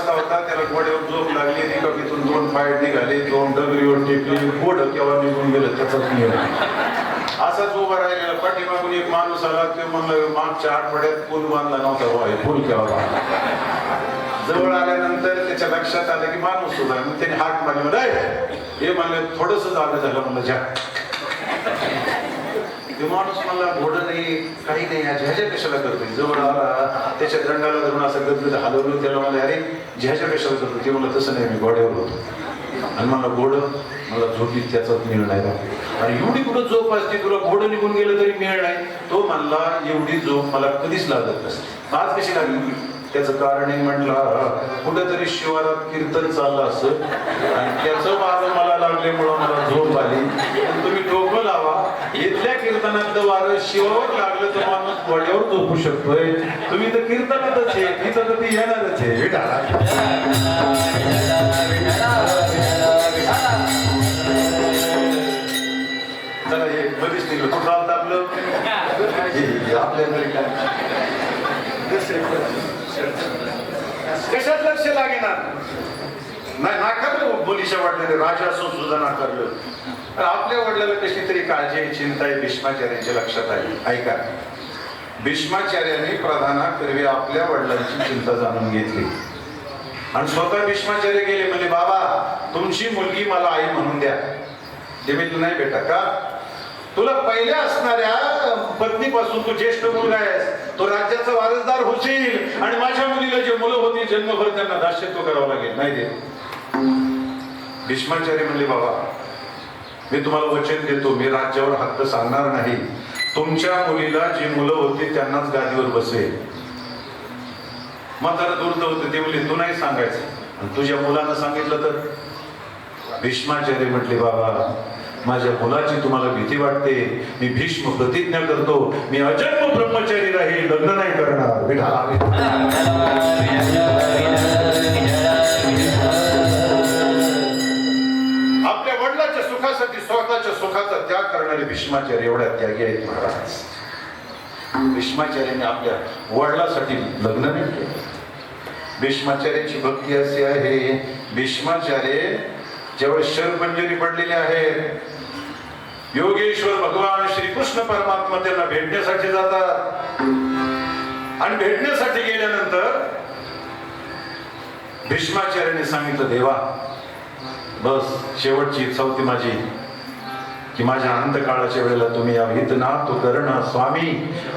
बसला होता, त्याला घोड्यावर झोप लागली, तिथून 2 पाय निघाले, 2 डगरीवर टेकली, घोडं केव्हा निघून गेलं त्याचाच नियम. असाच उभा राहिलेला, पाठीमागून एक माणूस आला, ते म्हणलं मागच्या आठवड्यात पूल बांधला नव्हता, होय पूल केव्हा बांधला. जवळ आल्यानंतर त्याच्या लक्षात आलं की माणूस उभा आहे, मग त्याने हाक मारली, म्हणजे हे म्हणलं थोडस जागा झालं, म्हणलं ज्या ते माणूस मला घोडं नाही काही नाही, ह्याच्या कशाला करतोय. जवळ आला, त्याच्या दंडाला धरून असं गदगद हलवलं, त्याला मला अरे ह्याच्या कशाला करतो. ते म्हणलं तसं नाही, मी घोड्यावर होतो आणि मला घोडं मला झोपीत त्याचाच मेळ नाही. आणि एवढी कुठं झोप असते तुला, घोडं निघून गेलं तरी मेळ नाही. तो म्हणला एवढी झोप मला कधीच लागत नसते, आज कशी लागली. त्याचं कारण आहे म्हटलं, कुठंतरी शिवारात कीर्तन चाललं असं आणि त्याचं वारं मला लागल्यामुळं मला झोप आली. तुम्ही डोकं लावा, इथल्या कीर्तनातलं वारं शिवावर लागलं तर माणूस घोड्यावर झोपू शकतोय. तुम्ही तर कीर्तनातच आहे, तिथं तर ती येणारच आहे. चला हे बरीच निघलं, कुठं राहतं आपलं आपल्या घरी काय कशात लक्ष लागेनार नाही. नाकारलं बोलीच्या वाटलेले, राजा असून सुद्धा नाकारलं. आपल्या वडिलाला कशी तरी काळजी चिंता आहे भीष्माचार्यांच्या लक्षात आली. ऐका, भीष्माचार्यांनी प्रधानाकरवी आपल्या वडिलांची चिंता जाणून घेतली आणि स्वतः भीष्माचार्य गेले, म्हणजे बाबा तुमची मुलगी मला आई म्हणून द्या. ते मी नाही बेटा, का तुला पहिल्या असणाऱ्या पत्नीपासून तू ज्येष्ठ मुलगा आहेस, तो राज्याचा वारसदार होशील आणि माझ्या मुलीला जे मुलं होती जन्मभर त्यांना दास्यत्व करावं लागेल. नाही दे. भीष्माचार्य म्हणले बाबा मी तुम्हाला वचन देतो, मी राज्यावर हक्क सांगणार नाही. तुमच्या मुलीला जी मुलं होती त्यांनाच गादीवर बसेल. म्हातारा दूर होते, ते म्हणले तू नाही सांगायचं, आणि तुझ्या मुलांना सांगितलं तर. भीष्माचार्य म्हटले बाबा माझ्या मुलाची तुम्हाला भीती वाटते, मी भीष्म प्रतिज्ञा करतो, मी अजन्म ब्रह्मचारी राहील, लग्न नाही करणार. आपल्या वडिलाच्या सुखासाठी स्वतःच्या सुखाचा त्याग करणारे भीष्माचार्य एवढ्या त्यागी आहेत महाराज. भीष्माचार्याने आपल्या वडिलासाठी लग्न नाही केलं. भीष्माचार्याची भक्ती अशी आहे, भीष्माचार्य ज्यावेळेस शरपंजरी पडलेले आहेत, योगेश्वर भगवान श्रीकृष्ण परमात्मा त्यांना भेटण्यासाठी जातात आणि भेटण्यासाठी गेल्यानंतर भीष्माचार्याने सांगितलं देवा बस शेवटची इच्छा होती माझी की माझ्या अंतकाळाच्या वेळेला तुम्ही अभित ना तो कर्ण स्वामी,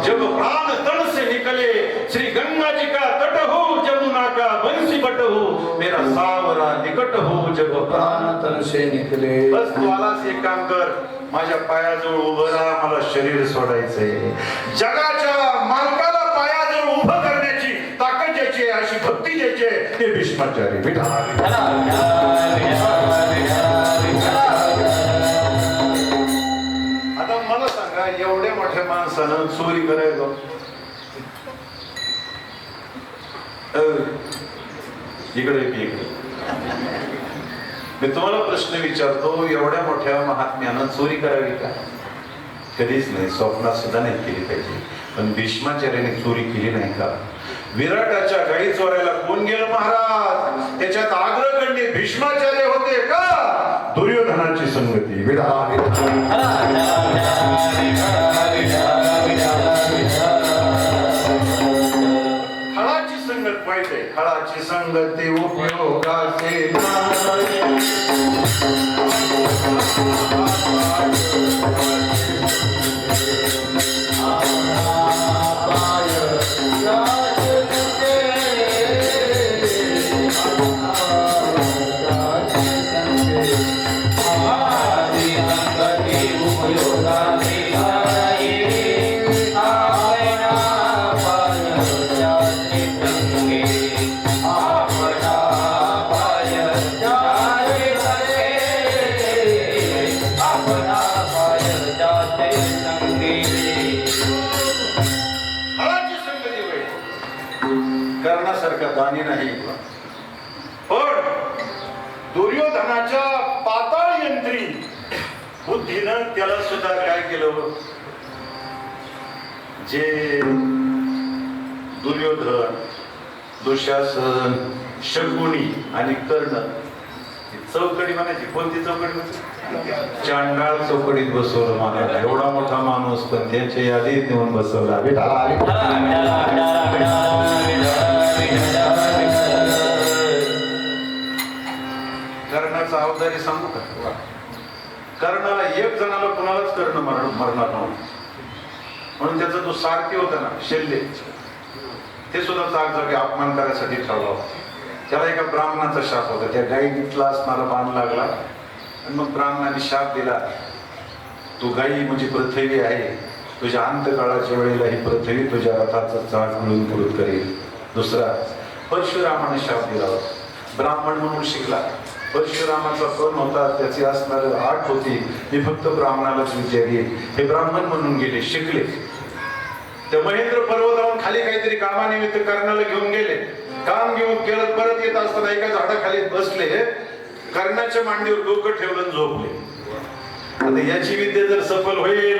जब प्राण तन से निकले श्री गंगा जी का तट हो, जमुना का बंसी बट हो, मेरा सावरा निकट हो, जब प्राण तन से निकले. बस तू आलास एक काम कर, माझ्या पायाजवळ उभं राहा, मला शरीर सोडायचंय. जगाच्या मालकाला पायाजवळ उभं करण्याची ताकद ज्याची आहे, अशी भक्ती ज्याची आहे, ते भीष्माचार्य. आता मला सांगा, एवढ्या मोठ्या माणसानं चोरी करायचं इकडे इकडे. मी तुम्हाला प्रश्न विचारतो, एवढ्या मोठ्या महात्म्यानं चोरी करावी का? कधीच नाही, स्वप्नात सुद्धा नाही केली पाहिजे. पण भीष्माचार्याने चोरी केली नाही का? विराटाच्या गाई चोरायला कोण गेलं महाराज? त्याच्यात अग्रगण्य भीष्माचार्य होते का? दुर्योधनाची संगती. खळाची संगत पाहिजे, खळाची संगती उपयोगाचे दानी नाही. पण दुर्योधनाच्या पाताळ यंत्री बुद्धीनं त्याला सुद्धा काय केलं? जे दुःशासन, शकुनी आणि कर्ण चौकडी म्हणायची. कोणती चौकडी म्हणायची? चांडाळ चौकडीत बसवलं मला. एवढा मोठा माणूस पण त्यांच्या यादीत नेऊन बसवला. कर्णाचा अवतारी सांगू का? कर्णाला एक जणाला कुणालाच कर्ण मरणार नव्हतं, म्हणून त्याचा तो सारथी होता ना शल्य, ते सुद्धा जागजागी अपमान करायसाठी ठरला होता. त्याला एका ब्राह्मणाचा शाप होता. त्या गायीतला असणारा बाण लागला आणि मग ब्राह्मणाने शाप दिला, तू गायी म्हणजे पृथ्वी आहे, तुझ्या अंतकाळाच्या वेळेला ही पृथ्वी तुझ्या रथाचा चाक मिळून पुरत करेल. दुसरा परशुरामाने शाप दिला होता. ब्राह्मण म्हणून शिकला. परशुरामाचा पण होता, त्याची असणार आठ होती, मी फक्त ब्राह्मणालाच विद्या घेईल. हे ब्राह्मण म्हणून गेले, शिकले. त्या महेंद्र पर्वतावरून खाली काहीतरी कामानिमित्त कर्णाला घेऊन गेले. काम घेऊन केलं, परत येत असताना एका झाडाखाली बसले, कर्णाच्या मांडीवर डोकं ठेवलं आणि झोपले. आता याची विद्या जर सफल होईल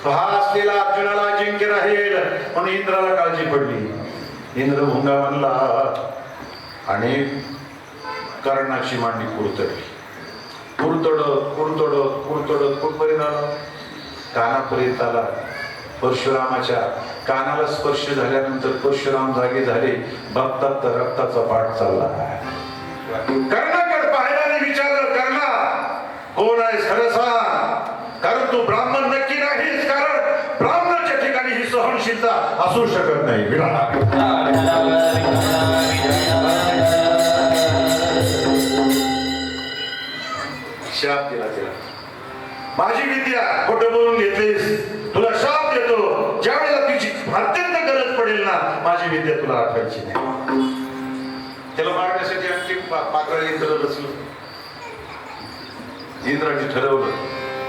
तर हा असलेला अर्जुनाला अजिंक्य राहील, म्हणून इंद्राला काळजी पडली. इंद्र भुंगा म्हणला आणि कर्णाची मांडी कुरतडली. कुरतडत कुठपर्यंत आला? कानापर्यंत आला. परशुरामाच्या कानाला स्पर्श झाल्यानंतर परशुराम जागे झाले. बघतात तर रक्ताचा पाठ चालला. कर्णाकडे पाहिल्याने विचारलं, कर्णा कोण आहेस खरं सांग, कारण तू ब्राह्मण नक्की नाहीस, कारण ब्राह्मणाच्या ठिकाणी ही सहनशीलता असू शकत नाही. शाप दिला तिला, माझी विद्या खोटं बोलून घेतलीस, तुला शाप देतो, ज्या वेळेला तुझी अत्यंत गरज पडेल ना, माझी विद्या तुला आठवायची नाही. त्याला मारण्यासाठी आणखी पाकळ इंद्र रचलं. इंद्राने ठरवलं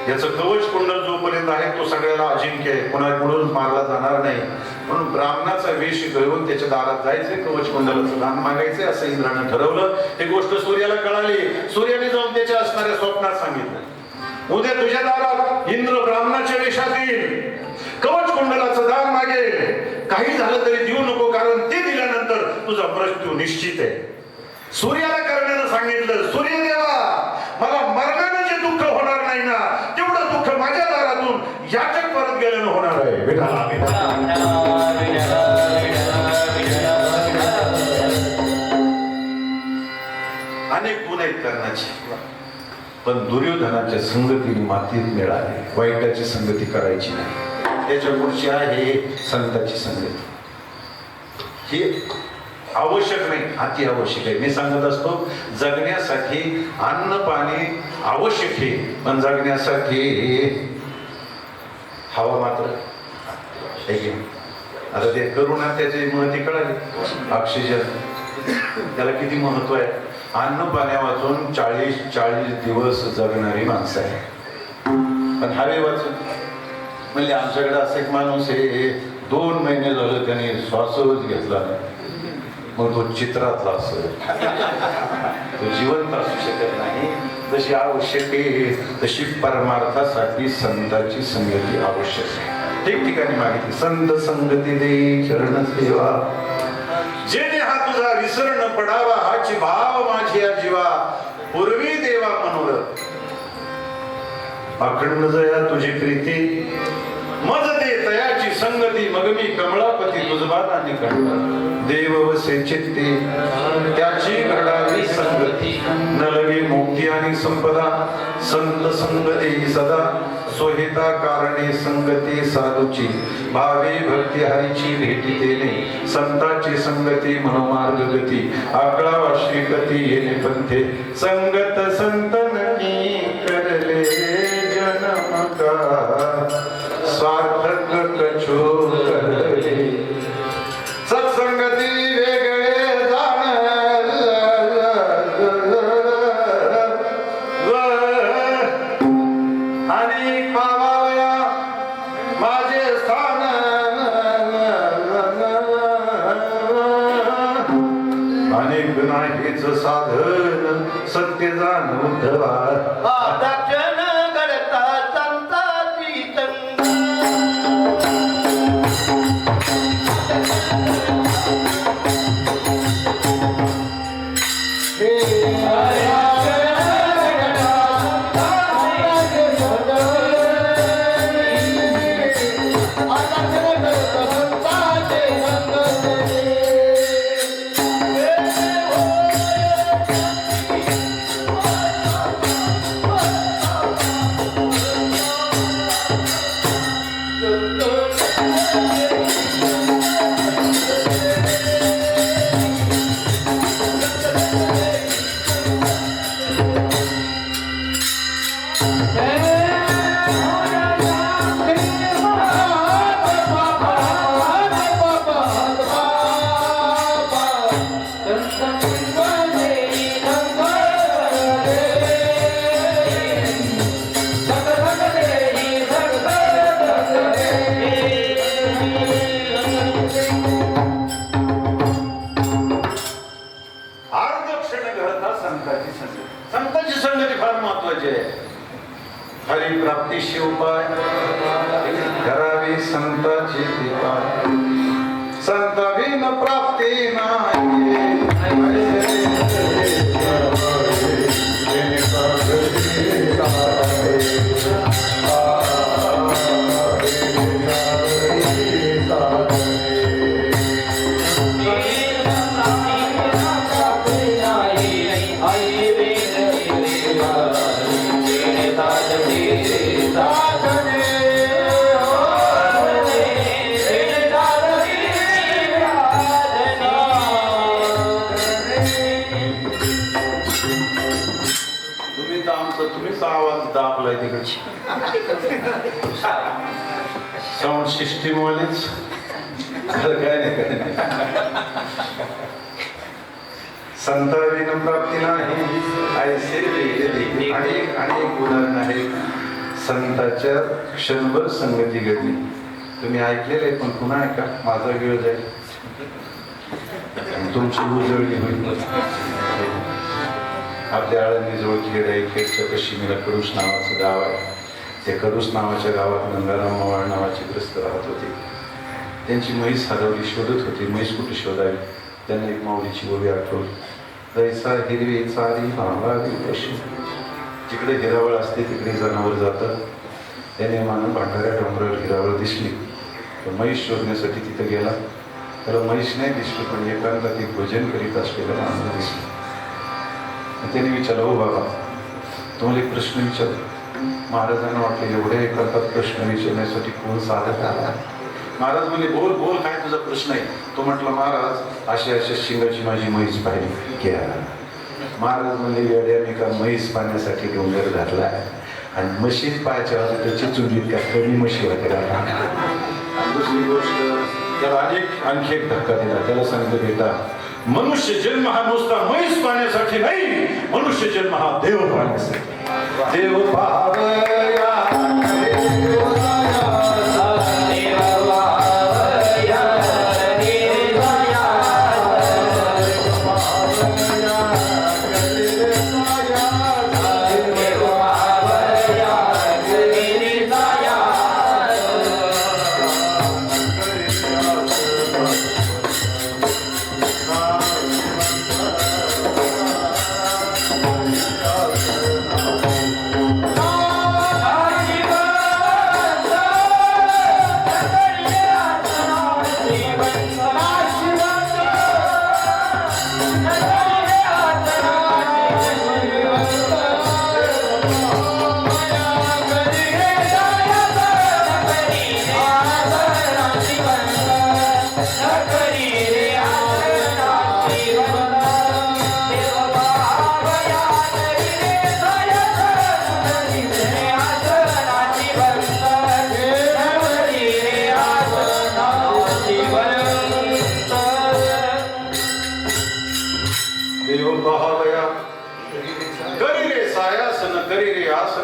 याचं कवच कुंडल जोपर्यंत आहे तो सगळ्याला अजिंक्य आहे, कोणाकडून मारला जाणार नाही. म्हणून ब्राह्मणाचा वेश घेऊन त्याच्या दारात जायचंय, कवच कुंडलाचं दान मागायचंय असं इंद्रानं ठरवलं. ही गोष्ट सूर्याला कळाली. सूर्याने जाऊन त्याच्या असणाऱ्या स्वप्नात सांगितलं, उद्या तुझ्या दारात इंद्र ब्राह्मणाच्या वेशात येईल, कवच कुंडलाचं दान मागेल, काही झालं तरी देऊ नको, कारण ते दिल्यानंतर तुझा मृत्यू निश्चित आहे. सूर्याला करण्यानं सांगितलं, सूर्यदेवा मला मरणानं जे दुःख होणार नाही ना, तेवढं दुःख माझ्या दारातून याचक परत गेल्यानं होणार आहे. अनेक गुण आहेत कर्णाचे, पण दुर्योधनाच्या संगतीने मातीत मिळाले. वाईटाची संगती करायची नाही. त्याच्या पुढची आहे संताची संगती. ही आवश्यक नाही, अति आवश्यक आहे. मी सांगत असतो, जगण्यासाठी अन्न पाणी आवश्यक आहे, पण जगण्यासाठी हवा मात्र आहे. आता ते करुणा त्याची महती कळाली. ऑक्सिजन त्याला किती महत्व आहे. अन्न पाण्या वाचून 40 दिवस जगणारी माणसं आहे, पण हवे वाचून म्हणजे आमच्याकडे असं एक माणूस आहे, 2 महिने झालं त्याने श्वासच घेतला नाही, मग तो चित्रातला असेल, तो जिवंत असू शकत नाही. जशी आवश्यक आहे तशी परमार्थासाठी संताची संगती आवश्यक आहे. ठिकठिकाणी मागितली, संत संगती दे चरण सेवा, जेणे हा तुझा विसरण पडावा, हाची भाव माझी या जीवा, पूर्वी देवा मनोरथ, अखंड जया तुझी प्रीती, मज दे तयाची संगती, मग मी कमळापती तुझबाना निकंड, देव वसे चित्ते त्याची घडावी संगती, न लगे मुक्ती आणि संपदा, संत संगती सदा, सोहिता कारणे संगती साधूची, भावे भक्ती हरीची भेटी देणे, संताची संगती मनोमार्ग गती, आकळावा श्रीगती येणे पंथे, संगत संतनी करले जन्म का, सार्थक कछो करले, सत्संगती वेगळे जाण, आणि पावाया माझे स्थान, अनेक नाहीच साधन सत्य जाण उद्धवा, दर्शन करता संताची संगती, संतांची संगती फार महत्वाची आहे. हरिप्राप्तीशी उपाय करावी संताची कृपाय. संत बिन प्राप्ती नाही. तुम्हीच आवाज दाबलाय तिकडची साऊंड सिस्टीम वालीच. काय नाही संताविन प्राप्ती नाही. अनेक उदाहरण आहे. संताच्या क्षणभर संगती घडली. तुम्ही ऐकलेलं आहे पण पुन्हा ऐका, माझा वेळ जाईल तुमची उजळणी होईल. आपल्या आळंदी जवळ खेड आहे. खेडच्या पश्चिमेला कडूस नावाचं गाव आहे. त्या कडूस नावाच्या गावात गंगाराम मवाळ नावाचे ग्रस्त राहत होते. त्यांची म्हैस हरवली, शोधत होते. म्हैस कुठे शोधावी? त्यांना एक माऊलीची ओवी आठवली. दैसा हिरवी चारी भांगावी पशु. जिकडे हिरावळ असते तिकडे जनावर जातं. त्याने मानव भांडाऱ्या डोंगरावर हिरावळ दिसली तर म्हैस शोधण्यासाठी तिथं गेला. त्याला म्हैस नाही दिसली पण एकांतात ती भोजन करीत असलेलं मानव दिसलं. त्याने विचारलं, हो बाबा तुम्हाला एक प्रश्न विचारतो. महाराजांना वाटलं एवढ्या एकांतात प्रश्न विचारण्यासाठी कोण साधक आला. महाराज म्हणजे बोल बोल, काय तुझा प्रश्न आहे? तो म्हटला, महाराज अशा अशा शिंगाची माझी म्हैस पाहिली. घ्या. महाराज म्हणजे वेड्याने का म्हैस पाण्यासाठी डोंगर घातला आणि म्हशीच पायाच्या त्याची चुलीत का कमी म्हशी होते. दुसरी गोष्ट त्याला आणखी एक धक्का दिला. त्याला सांगितलं, बेटा मनुष्य जन्म हा नुसता म्हैस पाण्यासाठी नाही, मनुष्य जन्म हा देव पाण्यासाठी. देव पावया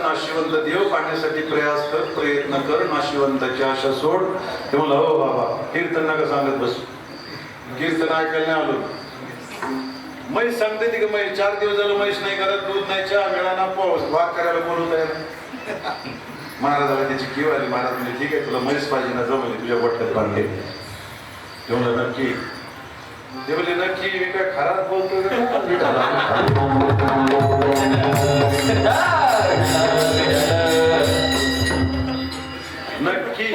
नाशिवंत देव पाहण्यासाठी प्रयास कर, प्रयत्न कर, नाशिवंताची आशा सोड. ते म्हणलं, हो बाबा कीर्तन नका सांगत बस. कीर्तन ऐकायला नाही आलो. म्हैस सांगते ती का म्हैस 4 दिवस झालं म्हैस नाही करत, दूध नाही, चहा मिळाना, पाऊस भाग करायला बोलवत आहे. महाराजाला त्याची किव आली. महाराज म्हणजे ठीक आहे, तुला म्हैस पाहिजे ना, जमली तुझ्या गोठ्यात बांधले. ते म्हणलं, नक्की? ते बोलले, नक्की. मी काय खराब बोलतो? नक्की.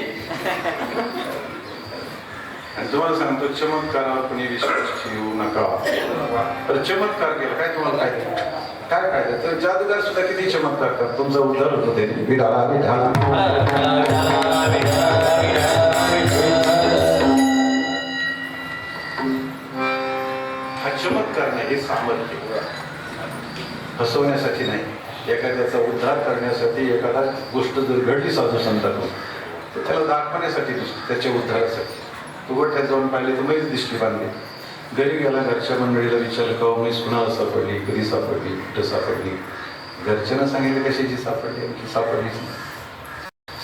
आणि तुम्हाला सांगतो, चमत्कारावर कोणी विश्वास ठेवू नका. तर चमत्कार केला काय तुम्हाला काय फायदा? तर जादूगार सुद्धा किती चमत्कार करतात. तुमचा उद्धार होतो त्याने. विठाला विठाला. हा चमत्कार नाही, हे सामर्थ्य. फसवण्यासाठी नाही, एखाद्याचा उद्धार करण्यासाठी. एखादा गोष्ट जर घडली साधू संतांकडून तर त्याला दाखवण्यासाठी दिसतो, त्याच्या उद्धारासाठी. तो गोठ्यात जाऊन पाहिले तर म्हैस दिसली बांधली. घरी गेला, घरच्या मंडळीला विचारलं, का म्हैस कुणाला सापडली, कधी सापडली, कुठं सापडली? घरच्यांना सांगितलं कशाची सापडली, की सापडलीच नाही.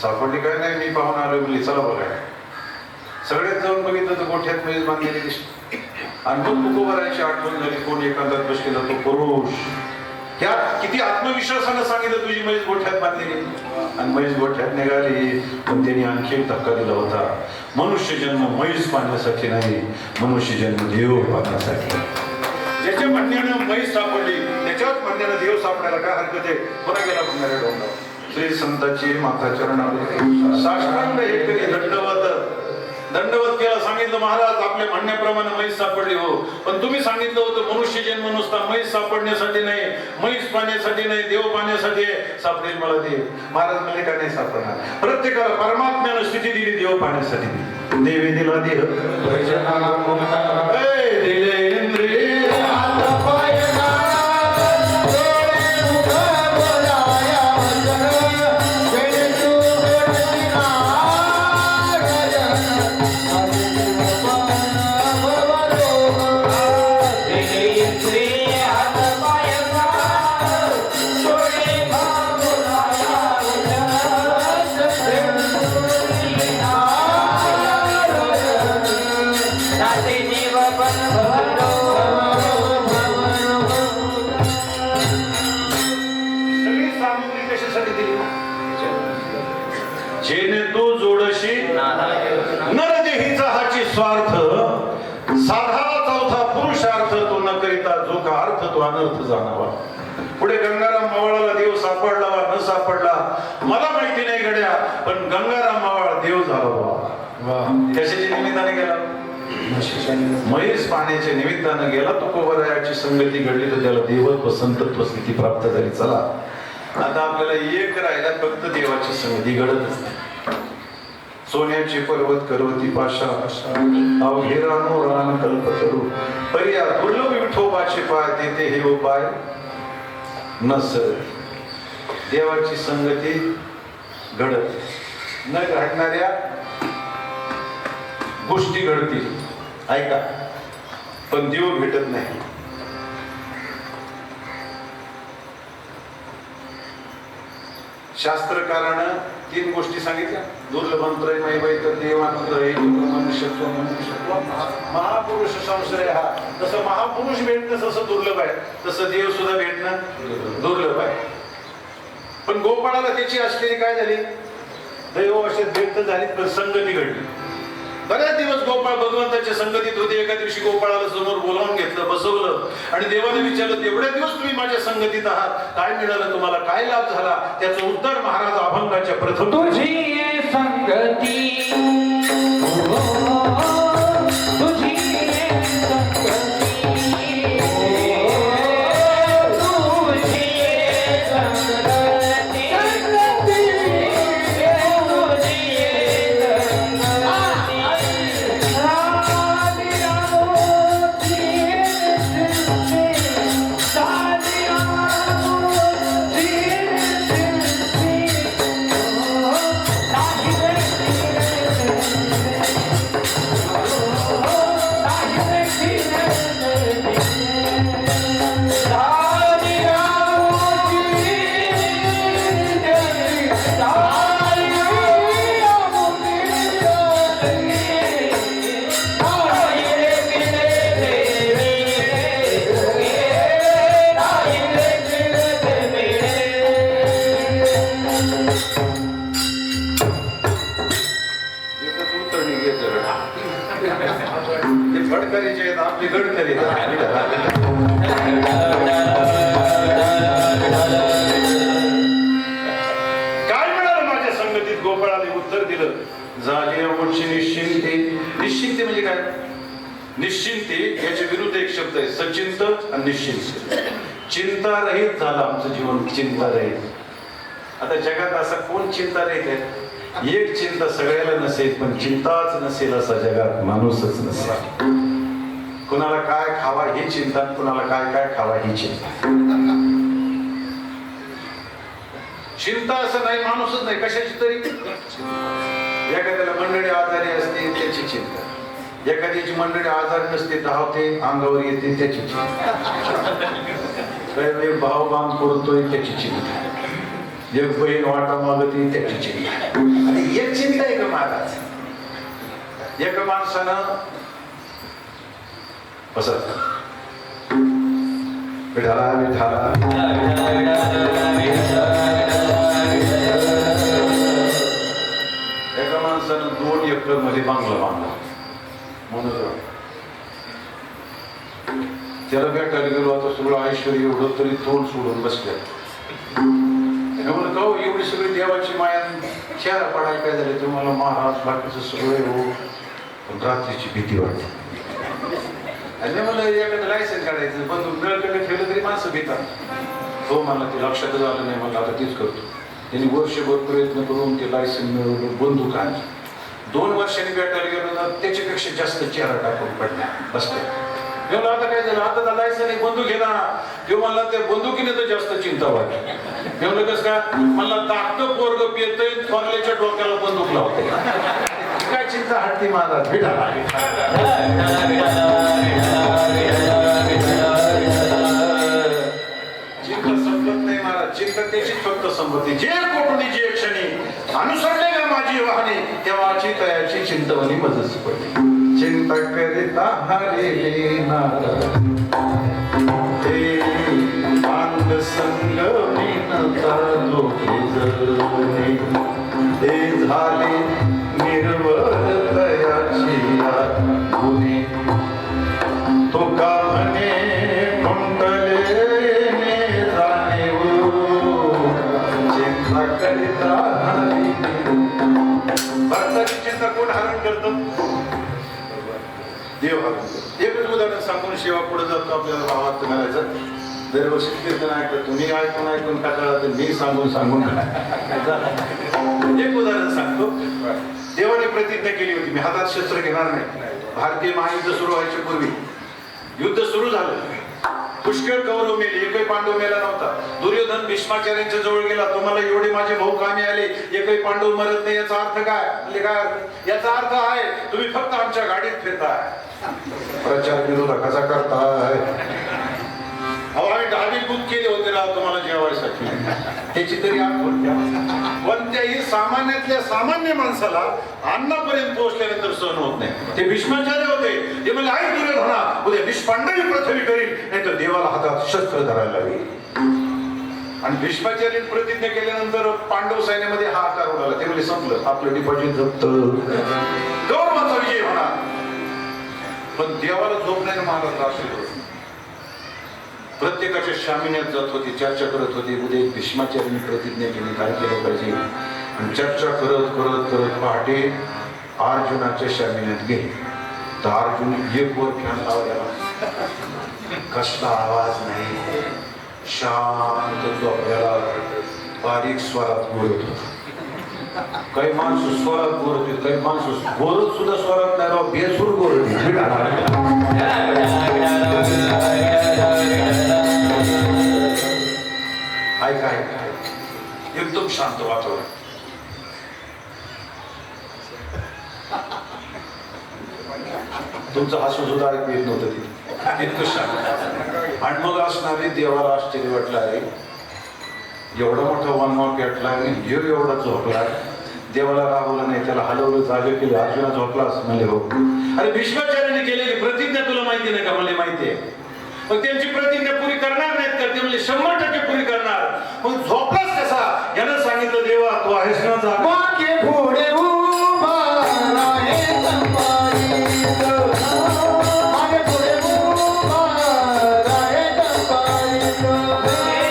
सापडली काय नाही, मी पाहून आलो. म्हणली चला बघाय. सगळ्यात जाऊन बघितलं तर गोठ्यात म्हैस बांधलेली दिसली. आणि मग तुकोबाराची आठवण झाली, कोण एकांतात बसलेला तो पुरुष. यात किती आत्मविश्वासानं सांगितलं तुझी म्हैस गोठ्यात बांधलेली, आणि म्हैस गोठ्यात निघाली. पण त्यांनी आणखी एक धक्का दिला होता, मनुष्य जन्म म्हैस पाहण्यासाठी नाही, मनुष्य जन्म देव पाहण्यासाठी. ज्याच्या म्हणण्यानं म्हैस सापडली त्याच्याच म्हणण्यानं देव सापडायला काय हरकत आहे? पुन्हा गेला म्हणणाऱ्या डोंगरावर श्री संतांची माता चरणावर साष्टांग हे करी दंडवत केला. सांगितलं महाराज आपल्या म्हणण्याप्रमाणे म्हैस सापडली हो, पण तुम्ही सांगितलं होतं मनुष्य जन्म नुसता म्हैस सापडण्यासाठी नाही, म्हैस पाहण्यासाठी नाही, देव पाहण्यासाठी सापडेल मला देव. महाराज म्हणजे काय नाही सापडणार? प्रत्येकाला परमात्म्यानं स्थिती दिली देव पाहण्यासाठी दिली. देवी दिला देह दिले इंद्रिय जेने तू जोडशी नरदेहीचा हाची स्वार्थ साधा चौथा पुरुषार्थ तो न करिता जो का अर्थ तो अनर्थ जाणावा. पुढे गंगाराम मावळाला देव सापडला वा न सापडला मला माहिती नाही गड्या, पण गंगाराम मावळ देव झाला. कशाच्या निमित्ताने गेला? म्हैस पाण्याच्या निमित्तानं गेला. तो कोबरायाची संगती घडली तर त्याला देवत्व संतत्व स्थिती प्राप्त झाली. चला आता आपल्याला एक राहिला, फक्त देवाची संगती घडतच नाही. सोन्याचे पर्वत करवती पाशा अवघे रानो रान कल्पतरू पर्या दुर्लभ विठोबाचे पाय देते हे उपाय नस. देवाची संगती घडत न घडणाऱ्या गोष्टी घडतील, ऐका, पण देव भेटत नाही. शास्त्रकारानं 3 गोष्टी सांगितल्या. दुर्लभंत्र तर देवांतर महापुरुष संशय हा. तसं महापुरुष भेटणं जसं दुर्लभ आहे तसं देव सुद्धा भेटणं दुर्लभ आहे. पण गोपाळाला त्याची असलेली काय झाली? दैववशात भेट झाली, पण संगती घडली. बऱ्याच दिवस गोपाळ भगवंताच्या संगतीत होते. एका दिवशी गोपाळाला समोर बोलावून घेतलं, बसवलं आणि देवाने विचारलं, एवढ्या दिवस तुम्ही माझ्या संगतीत आहात, काय मिळालं तुम्हाला, काय लाभ झाला? त्याचं उत्तर महाराज अभंगाच्या प्रथम तुझी संगती तुझी आपली गडकरी काय मिळालं माझ्या संगतीत? गोपाळाने उत्तर दिलं, झाली अमुची निश्चिंती. निश्चिंती म्हणजे काय? निश्चिंती याच्या विरुद्ध एक शब्द आहे, सचिंत आणि निश्चिंत. चिंता रहित झालं आमचं जीवन, चिंता रहित. आता जगात असा कोण चिंता रहित आहे? एक चिंता सगळ्याला नसेल, पण चिंताच नसेल असा जगात माणूसच नसेल. कुणाला काय खावा ही चिंता, कुणाला काय काय खावा ही चिंता. चिंता असं नाही, माणूसच नाही, कशाची तरी. एखाद्याला मंडळी आजारी असते त्याची चिंता, एखाद्याची मंडळी आजारी नसते, धावते अंगावर येते त्याची चिंता, भाव बांध पडतोय त्याची चिंता, एक बहीण वाटा मागते त्याची चिंता. आणि एक चिंता आहे का महाराज? एका माणसानं बसा. विठाला विठाला. एका माणसानं 2 एकर मध्ये बांगला बांधला म्हणून त्याला भेटायला गेलो. आता सगळं ऐश्वर्य एवढं तरी तोंड सोडून बसल्या. म्हणून का एवढी सगळी देवाची माया चेहरा पडायला काय झाले तुम्हाला महाराज बाकीचं सगळं हो पण रात्रीची भीती वाटते. आणि मला एखादं लायसन काढायचं बंदूक नळकडे ठेवलं तरी माणसं भीतात. हो मला ते लक्षातच आलं नाही. मला आता तेच करतो. त्यांनी वर्षभर प्रयत्न करून ते लायसन मिळवलं. बंदूक आणली. 2 वर्षांनी भेटायला गेलो ना त्याच्यापेक्षा जास्त चेहरा टाकून पडला बसते. मला आता काय झालं आता लायसन एक बंदूक घेणार किंवा मला त्या बंदुकीने तर जास्त चिंता वाटली. म्हणलं कसं काय मला धाकटं पोरग पियतय थोरल्याच्या डोक्याला बंदूक लावते. काय चिंता हटती माझा भेटा. चिंता संपत नाही महाराज. चिंता त्याची फक्त संपत्ती जे कोटुनी जे क्षणी अनुसरले का माझी वाहने तेव्हा चिंतायाची चिंतवणी मजच पडली. चिंता करिता हरे अंग संग विनता दोघे जणे हे झाले निर्वळ तयाची गुणे तुका म्हणे कुंडले जाणीव चिंता करिता हरी. भक्ताची चिंता कोण हरण करतं? देव हरण. एकच उदाहरण सांगून सेवा पुढे जातो आपल्याला भावात घालायचं. दरवर्षी कीर्तन ऐकलं तुम्ही ऐकून कटाळा तर मी सांगून एक उदाहरण सांगतो. देवाने प्रतिज्ञा केली होती मी हातात शस्त्र घेणार नाही. भारतीय महायुद्ध सुरू व्हायच्या पूर्वी युद्ध सुरू झालं. पुष्कळ कौरव मेले. एकही पांडव मेला नव्हता. दुर्योधन भीष्माचार्यांच्या जवळ गेला. तुम्हाला एवढे माझे भाऊ कामी आले एकही पांडव मरत नाही याचा अर्थ काय? म्हणजे काय याचा अर्थ आहे तुम्ही फक्त आमच्या गाडीत फिरताय. प्रचार विरोधकाचा करताय. अहो आम्ही 10 बुक केले होते राव तुम्हाला जेवायसाठी. त्याची तरी आठवण द्या. कोणत्याही सामान्यातल्या सामान्य माणसाला अन्नापर्यंत पोहोचल्यानंतर सहन होत नाही. ते भीष्माचार्य होते. ते म्हणजे आई दुर्योधना उद्या निष्पांडवी पृथ्वी करील नाही तर देवाला हातात शस्त्र धरायला लागेल. आणि भीष्माचार्य प्रतिज्ञा केल्यानंतर पांडव सैन्यामध्ये हा आकार उडाला. ते म्हणजे संपलं आपलं डिपॉझिट जप्त गौरवाचा विजय होणार. पण देवाला झोप नाही महाराज असे प्रत्येकाच्या शामिन्यात जात होती. चर्चा करत होती. उद्या भीष्माचार्यांनी प्रतिज्ञा केली काय केलं पाहिजे. आणि चर्चा करत करत करत पहाटे अर्जुनाच्या शामिन्यात गेले. तर अर्जुन एक वर फॅन लावलेला. कसला आवाज नाही. शांत झोपलेला बारीक स्वरात बोलत होता. काही माणसं स्वरात बोलत होते. काही माणसं बोलत सुद्धा स्वरात नाही राव बेसूर बोलत. काय एकदम शांत वातावरण. तुमचं हसू सुद्धा ऐकू येत नव्हतं तिथे. इतकं शांत. आणि मग असणारे देवाला आश्चर्य वाटलं आहे एवढा मोठा वनवा पेटला आणि जीव एवढा झोपला. देवाला राहवलं नाही. त्याला हलवलं जागे केले. अर्जुना झोपला असं म्हणले हो. अरे भीष्माचार्याने केलेली प्रतिज्ञा तुला माहिती नाही का? मला माहिती आहे. मग त्यांची प्रतिज्ञा पुरी करणार नाहीत का? ते म्हणजे 100% पुरी करणार. मग झोपलाच कसा? यानं सांगितलं देवा तू आहेस ना जागा. मागे पुढे उभा राहे संपादित. मागे पुढे उभा राहे संपादित. मागे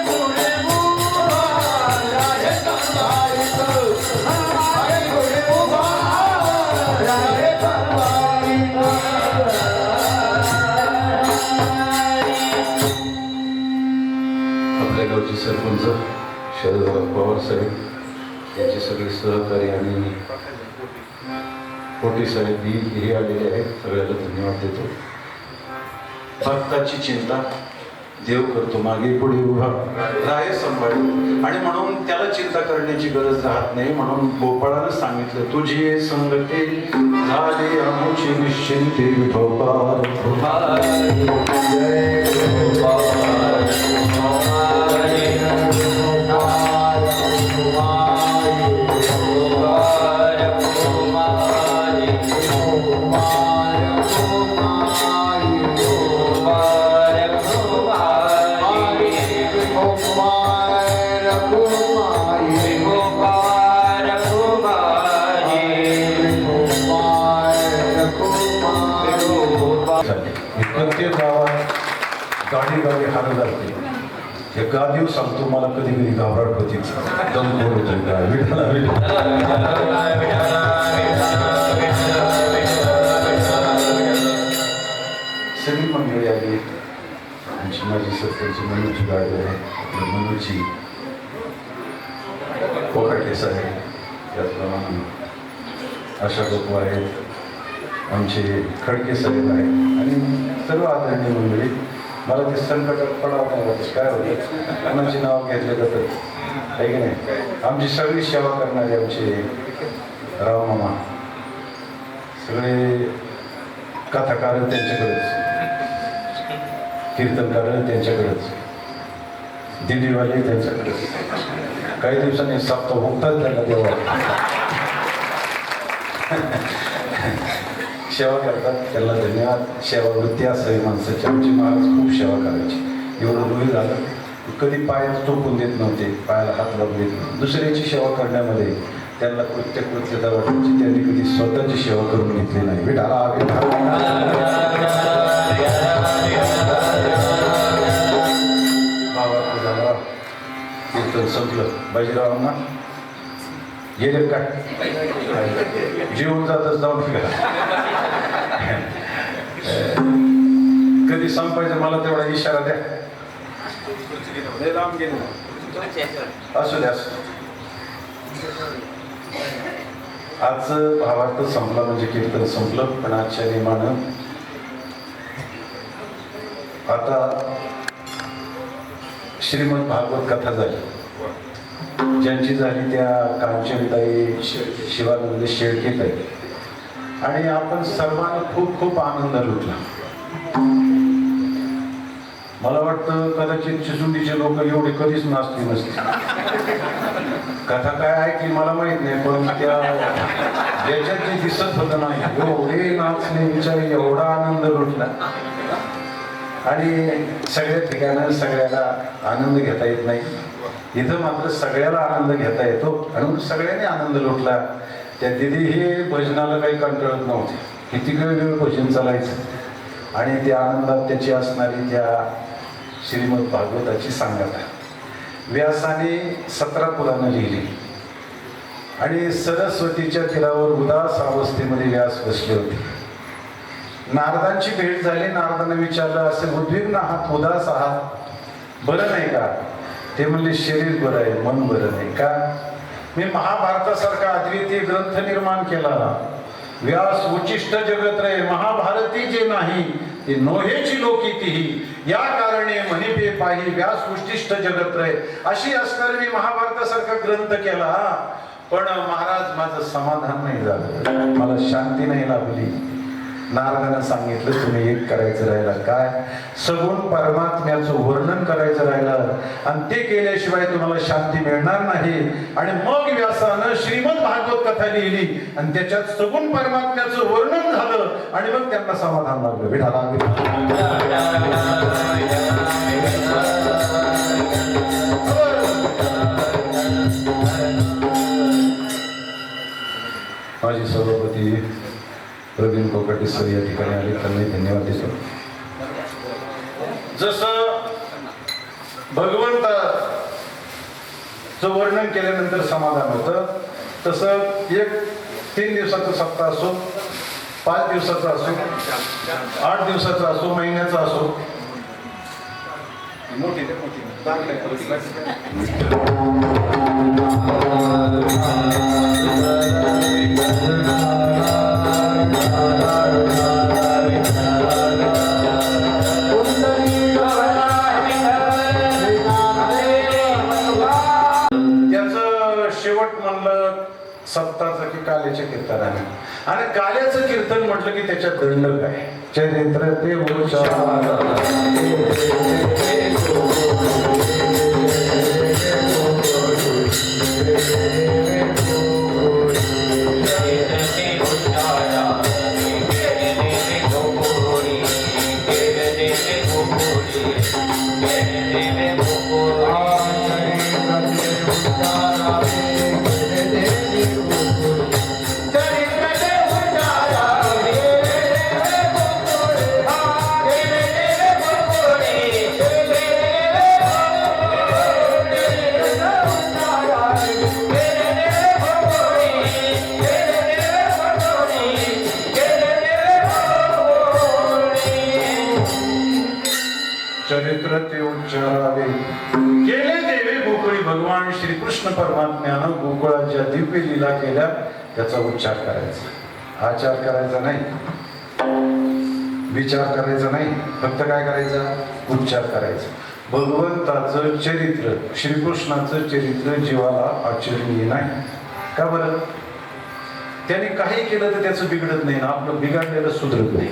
पुढे उभा राहे संपादित. मागे पुढे उभा राहे संपादित. आपल्या गावचे सरपंच शरदराव पवार साहेब यांचे सगळे सहकारी आणि कोटी साहेब हे आलेले आहेत, सगळ्याला धन्यवाद देतो. भक्ताची चिंता देव करतो, मागे पुढे उभा राहे सांभाळून, आणि म्हणून त्याला चिंता करण्याची गरज राहत नाही. म्हणून गोपाळानं सांगितलं, तुझी संगती झाली आमची निश्चिंती विठोबा. प्रत्येक गावात गाडी गाडी हार जाते. हे गादीव सांगतो, मला कधी कधी घाबरट होती, दम बोल होतो काय विठाला सगळी मंडळी आली. आमची माझी सरकारची मनोची गाडी आहे, आपली मनोची कोकाटे साहेब, त्याचप्रमाणे अशा लोक आहेत, आमचे खडके साहेब आहेत आणि सर्व आदरणीय मंडळी. मला ते संकटात पडावं नाही वाटत, काय होतं कोणाची नाव घेतले जातात आहे की नाही. आमची सगळी सेवा करणारे आमचे रावमामा, सगळे कथाकार त्यांच्याकडेच, कीर्तनकार त्यांच्याकडेच, दिंडीवाले त्यांच्याकडेच. काही दिवसांनी सप्ताह होतात त्यांना देवा सेवा करतात, त्यांना धन्यवाद. सेवावृत्ती असावी माणसाची. आमची महाराज खूप सेवा करायची. एवढं रुही झालं कधी पाय चोपून देत नव्हते, पायाला हात लावून देत नव्हते. दुसऱ्याची सेवा करण्यामध्ये त्यांना कृत्यकृत्यता वाटायची. त्यांनी कधी स्वतःची सेवा करून घेतली नाही. विठाला भावार्थ झाला, कीर्तन संपलं. बाजीरावांना गेले काय जेवून जातच जाऊन फिरा. कधी संपायचं मला तेवढा इशारा द्या. लांब गेले असू द्या. आजचं भावार्थ संपला म्हणजे कीर्तन संपलं. पण आजच्या नियमानं आता श्रीमद भागवत कथा झाली. ज्यांची झाली त्या कांचनताई शिवानंद शेळकेताई, आणि आपण सर्वांना खूप खूप आनंद लुटला. मला वाटतं कदाचित चिचुंडीचे लोक एवढे कधीच नाचले नसते. कथा काय ऐकली मला माहित नाही, पण त्या ज्याच्यात जे दिसत होतं नाही एवढे नाचले, विचार एवढा आनंद लुटला. आणि सगळ्या ठिकाणी सगळ्याला आनंद घेता येत नाही, इथं मात्र सगळ्याला आनंद घेता येतो आणि सगळ्यांनी आनंद लुटला. त्या दिदी हे भजनाला काही कंटाळत नव्हते, किती वेळ भजन चालायचं. आणि त्या आनंदात त्याची असणारी त्या श्रीमद भागवताची सांगता व्यासाने 17 पुराणं लिहिली. आणि सरस्वतीच्या तीरावर उदास अवस्थेमध्ये व्यास बसले होते. नारदांची भेट झाली. नारदांना विचारलं, असे उद्विग्न आहात, उदास आहात, बरं नाही का? ते म्हणले, शरीर बरं आहे, मन बरं नाही. का? मी महाभारतासारखा अद्वितीय ग्रंथ निर्माण केला. व्यास उचिष्ट जगत रे, महाभारती जे नाही ते नोहेची लोकितीही, या कारणे म्हणे पाही व्यास उचिष्ट जगत रे. अशी असणारी मी महाभारतासारखा ग्रंथ केला, पण महाराज माझं समाधान नाही झालं, मला शांती नाही लाभली. नारदानं सांगितलं, तुम्ही एक करायचं राहिलं. काय? सगुण परमात्म्याचं वर्णन करायचं राहिलं, आणि ते केल्याशिवाय तुम्हाला शांती मिळणार नाही. आणि मग व्यासानं श्रीमद भागवत कथा लिहिली, आणि त्याच्यात सगुण परमात्म्याचं वर्णन झालं, आणि मग त्यांना समाधान लागलं. विठाला माझी सभापती प्रवीण कोकाटे सर या ठिकाणी आले, त्यांना धन्यवाद देतो. जसं भगवंताचं वर्णन केल्यानंतर समाधान होतं, तसं एक 3 दिवसाचा सप्ताह असो, 5 दिवसाचा असो, 8 दिवसाचा असो, महिन्याचा असो, मोठी मोठी सप्ताचं की काल्याच्या कीर्तनाने. आणि काल्याचं कीर्तन म्हटलं की त्याच्यात दंड काय? चरित्र ते चरित्र ते उच्चारावे. केले देवे गोकुळी. भगवान श्रीकृष्ण परमात्म्यानं गोकुळात ज्या दिव्य लीला केल्या त्याचा उच्चार करायचा, आचार करायचा नाही, विचार करायचा नाही, फक्त काय करायचा? उच्चार करायचा. भगवंताचं चरित्र, श्रीकृष्णाचं चरित्र जीवाला आचरणीय नाही. का बरं? त्याने काही केलं तर त्याचं बिघडत नाही ना, आपलं बिघडलेलं सुधरत नाही.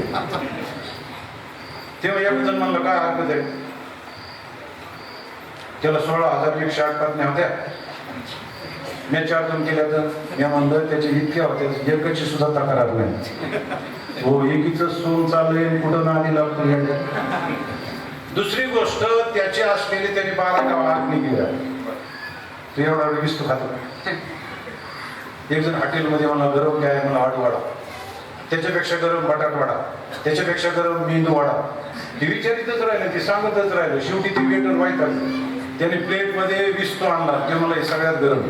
तेव्हा एक जण म्हणलं काय हरकत आहे, त्याला 16,108 पत्न्या होत्या, मी 4 जण केल्या तर मी म्हणलं त्याच्या इतक्या होत्या एकची सुद्धा तक्रार नाही. हो, एकीच सोन चाललंय, कुठं नादी लागतो. दुसरी गोष्ट, त्याची असलेली त्याने 12 गावा आग्नी केल्या. तो एवढा वेळ विस्तू खातो. एक जण हॉटेलमध्ये मला गरम काय, मला आडू वाडा, त्याच्यापेक्षा गरम बटाट वाडा, त्याच्यापेक्षा गरम मेंदू वाडा. ते विचारितच राहिलं, ते सांगतच राहिलं. शेवटी ते वेटर वाईट त्याने प्लेटमध्ये विस्तू आणला, ते मला हे सगळ्यात गरम.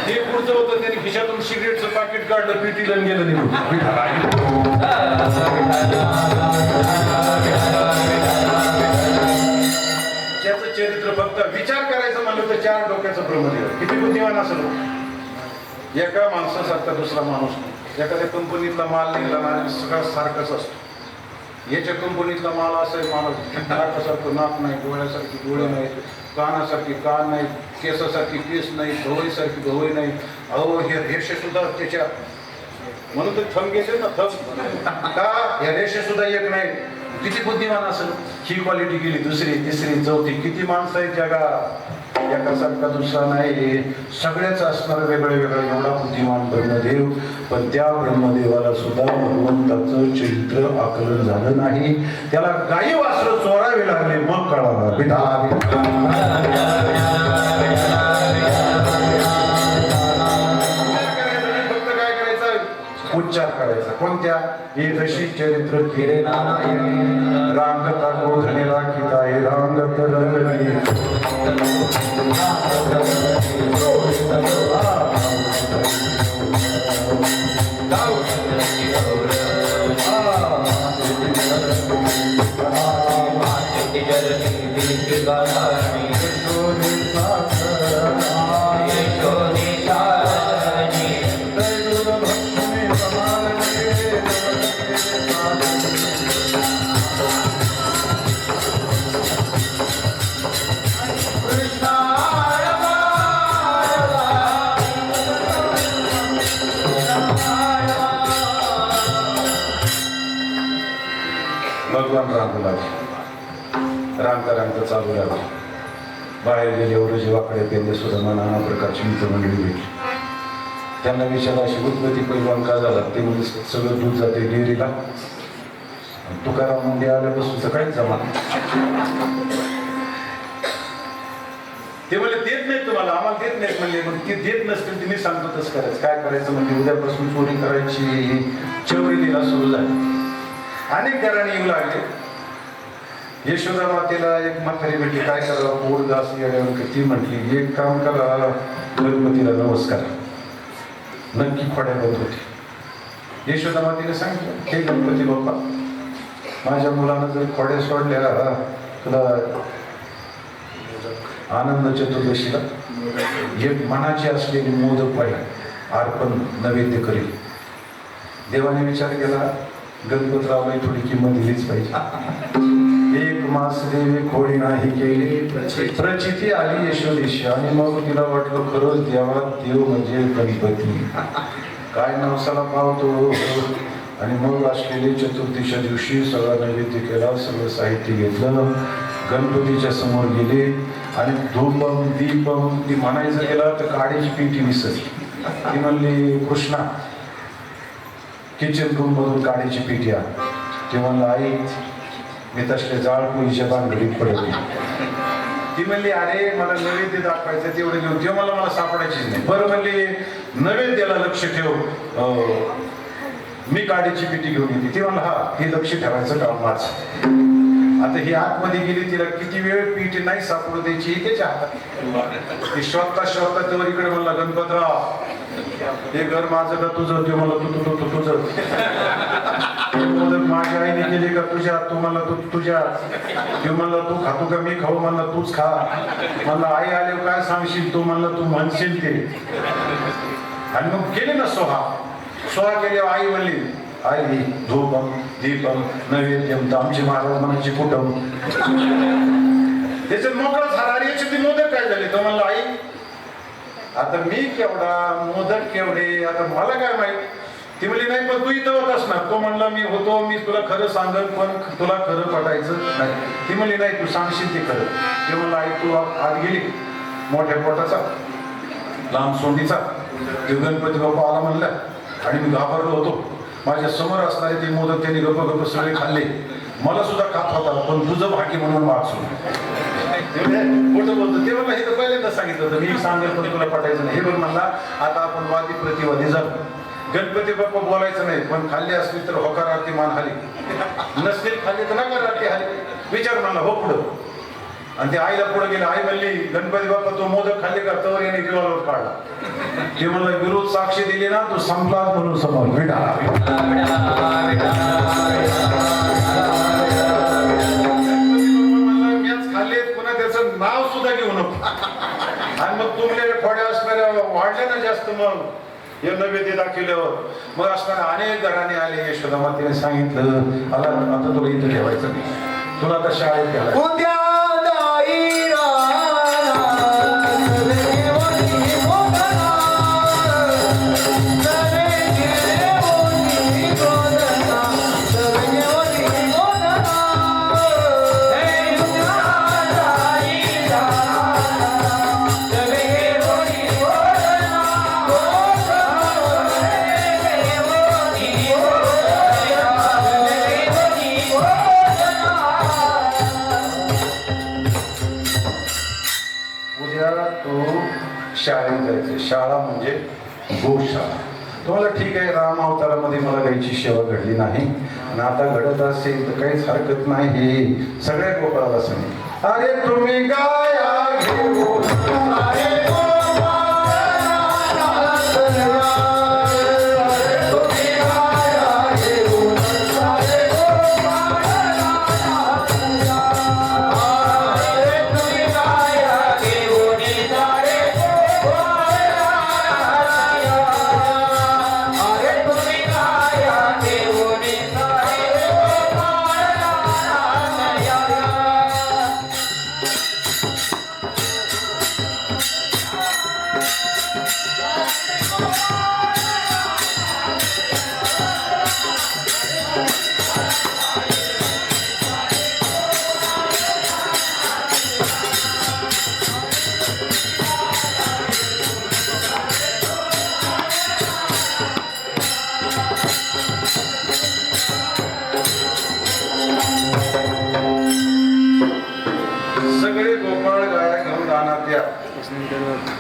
ते पुढचं होतं, त्याने खिशातून सिगरेटचं पाकिट काढलं, पिटीला गेलं निघून. त्याचं चरित्र फक्त विचार करायचं म्हणलं तर 4 डोक्याचं ब्रह्मदेव. किती बुद्धिमान असेल. एका माणसासारखा दुसरा माणूस नाही. एखाद्या कंपनीतला माल निघाला ना, सगळा सारखाच असतो. याच्या कंपनीतला माल असेल, माणूस नाकासारखं नाक नाही, डोळ्यासारखी डोळे नाही, कानासारखी कान नाही, केसासारखी केस नाही, भवईसारखी भवई नाही. अहो, हे रेषे सुद्धा त्याच्या, म्हणून तर थंब घेते ना, थंब का या रेषे सुद्धा एक नाही. किती बुद्धिमान असेल. ही क्वालिटी गेली, दुसरी, तिसरी, चौथी. किती माणसं आहेत जगात, एकासारखा दुसरा नाही. सगळ्याच असणार वेगळं वेगळं. एवढा बुद्धिमान ब्रह्मदेव. पण त्या ब्रह्मदेवाला सुद्धा भगवंताचं चरित्र आकलन झालं नाही. त्याला गाई वासरं चोरावे लागले, मग कळाला. फक्त काय करायचं? उच्चार करायचा. कोणत्या? हे जशी चरित्र केले रांगता गोधने राखिता हे रांगत रंगली. भगवान रांगू लागले. रांगता रांगता चालू लागले. बाहेर गेल्यावर जीवाकडे पेंदे सुद्धा नाना प्रकारची मित्रमंडळी भेटली. त्यांना विचारला, अशी उत्पत्ती पैलवान का झाला? ते म्हणजे सगळं दूध जाते डेअरीला. तुकाराम मुंडे आल्यापासून तर काहीच जमा. ते म्हणले देत नाहीत तुम्हाला, आम्हाला देत नाहीत म्हणले. मग ते देत नसतील तुम्ही सांगतो तसं करायचं. काय करायचं म्हणजे उद्यापासून चोरी करायची चोरी लिला सुरू झाली. अनेक घराणे येऊ लागले. यशोदा मातेला एक म्हातारी भेटली. काय करावं, पोट जास्त येण्यावर. ती म्हटली, एक काम करा, गणपतीला नमस्कार. नक्की खोड्या बंद होती. यशोदा मातेने सांगितलं, हे गणपती बाप्पा, माझ्या मुलानं जर खोड्या सोडल्या, तुला आनंद चतुर्दशीला एक मनाची असलेली मोदक पाहिजे अर्पण नैवेद्य करेल. देवाने विचार केला, गणपतरावला थोडी किंमत दिलीच पाहिजे. एक मास देवी खोडी नाही केली प्रचिती आली यशोदेशी आणि मग तिला वाटलं खरंच देवा देव म्हणजे गणपती काय नवसाला पावतो आणि मग असलेली चतुर्थीच्या दिवशी सगळा नैवेद्य केला सगळं साहित्य घेतलं गणपतीच्या समोर गेले आणि धूपम दीपम ती म्हणायचं गेला तर काडीची पिठी विसरली ती म्हणली कृष्णा किचन रूम मधून काडीची पिठी आण ती म्हणलं आई मी तसले जाळपोळीच्या भानगडीत पडली ती म्हणली अरे मला नैवेद्य दाखवायचं तेवढं घेऊन ते मला सापडायचीच नाही बरं म्हणली नैवेद्याला लक्ष ठेव मी काडीची पिठी घेऊन येते ती म्हणलं हा हे लक्ष ठेवायचं काम माझं आता ही आतमध्ये गेली तिला किती वेळ पीठ नाही सापडू द्यायची त्याच्या हातात ती शोधता तेव्हा इकडे म्हणला गणपतराव हे घर माझं का तुझं ते मला तू तुझं माझ्या आईने केली का तुझ्या तू मला तू तुझ्या ते म्हणलं तू खातो का मी खाऊ म्हणला तूच खा म्हणलं आई आले काय सांगशील तू म्हणलं तू म्हणशील ते आणि मग केले ना सोहा केल्यावर आई म्हणली आई धूपम दीपम नैवेद्यम तर आमची महाराज म्हणायची कुटुंब त्याच्यात मोकळा झाला आणि याची ती मोदक काय झाली तर म्हणलं आई आता मी केवढा मोदक केवढे आता मला काय माहित ती म्हणली नाही पण तू इथं होतास ना तो म्हणला मी होतो मी तुला खरं सांगन पण तुला खरं पटायचं नाही ती म्हणली नाही तू सांगशील ते खरं ते म्हणलं आई तू आत गेली मोठ्या पोटाचा लांब सोंडीचा ते गणपती बाप्पा आला म्हणला आणि मी घाबरलो होतो माझ्या समोर असणारे ते मोदक त्यांनी गप्प सगळे खाल्ले मला सुद्धा खात होता पण तुझं भागी म्हणून वाचून मोठं बोलतो ते म्हणलं हे तर पहिल्यांदा सांगितलं होतं मी सांगेल पण तुला पटायचं नाही हे बघ म्हणला आता आपण वादी प्रतिवादी झालो गणपती बाप्पा बोलायचं नाही पण खाल्ली असली तर होकार आरती मान खाली नसतील खाल्ली तर नकार आरती खाली विचार म्हणला हो पुढं आणि ते आईला पुढे गेले आई म्हणली गणपती बाप्पा तो मोदक खाल्ले का तर याने रिव्हॉल्वर काढला ते म्हणलं विरोध साक्षी दिली ना तू संपला म्हणून समोर मॅच खाल्लेत पुन्हा त्याचं नाव सुद्धा घेऊ नको आणि मग तुमच्या थोड्या असणाऱ्या वाढल्या ना जास्त मग हे नैवेद्य दाखवल्यावर मग असणाऱ्या अनेक घराने आले यशोदा मातेने सांगितलं आता तुला इथं ठेवायचं नाही तुला आता शाळेत ठेवायचं उद्या दाईरा शाळेत जायचं शाळा म्हणजे गोशाळा तुम्हाला ठीक आहे राम अवतारामध्ये मला गायची सेवा घडली नाही आणि आता घडत असेल तर काहीच हरकत नाही हे सगळ्या गोपाळाला सांगितलं अरे तुम्ही गाया घेऊन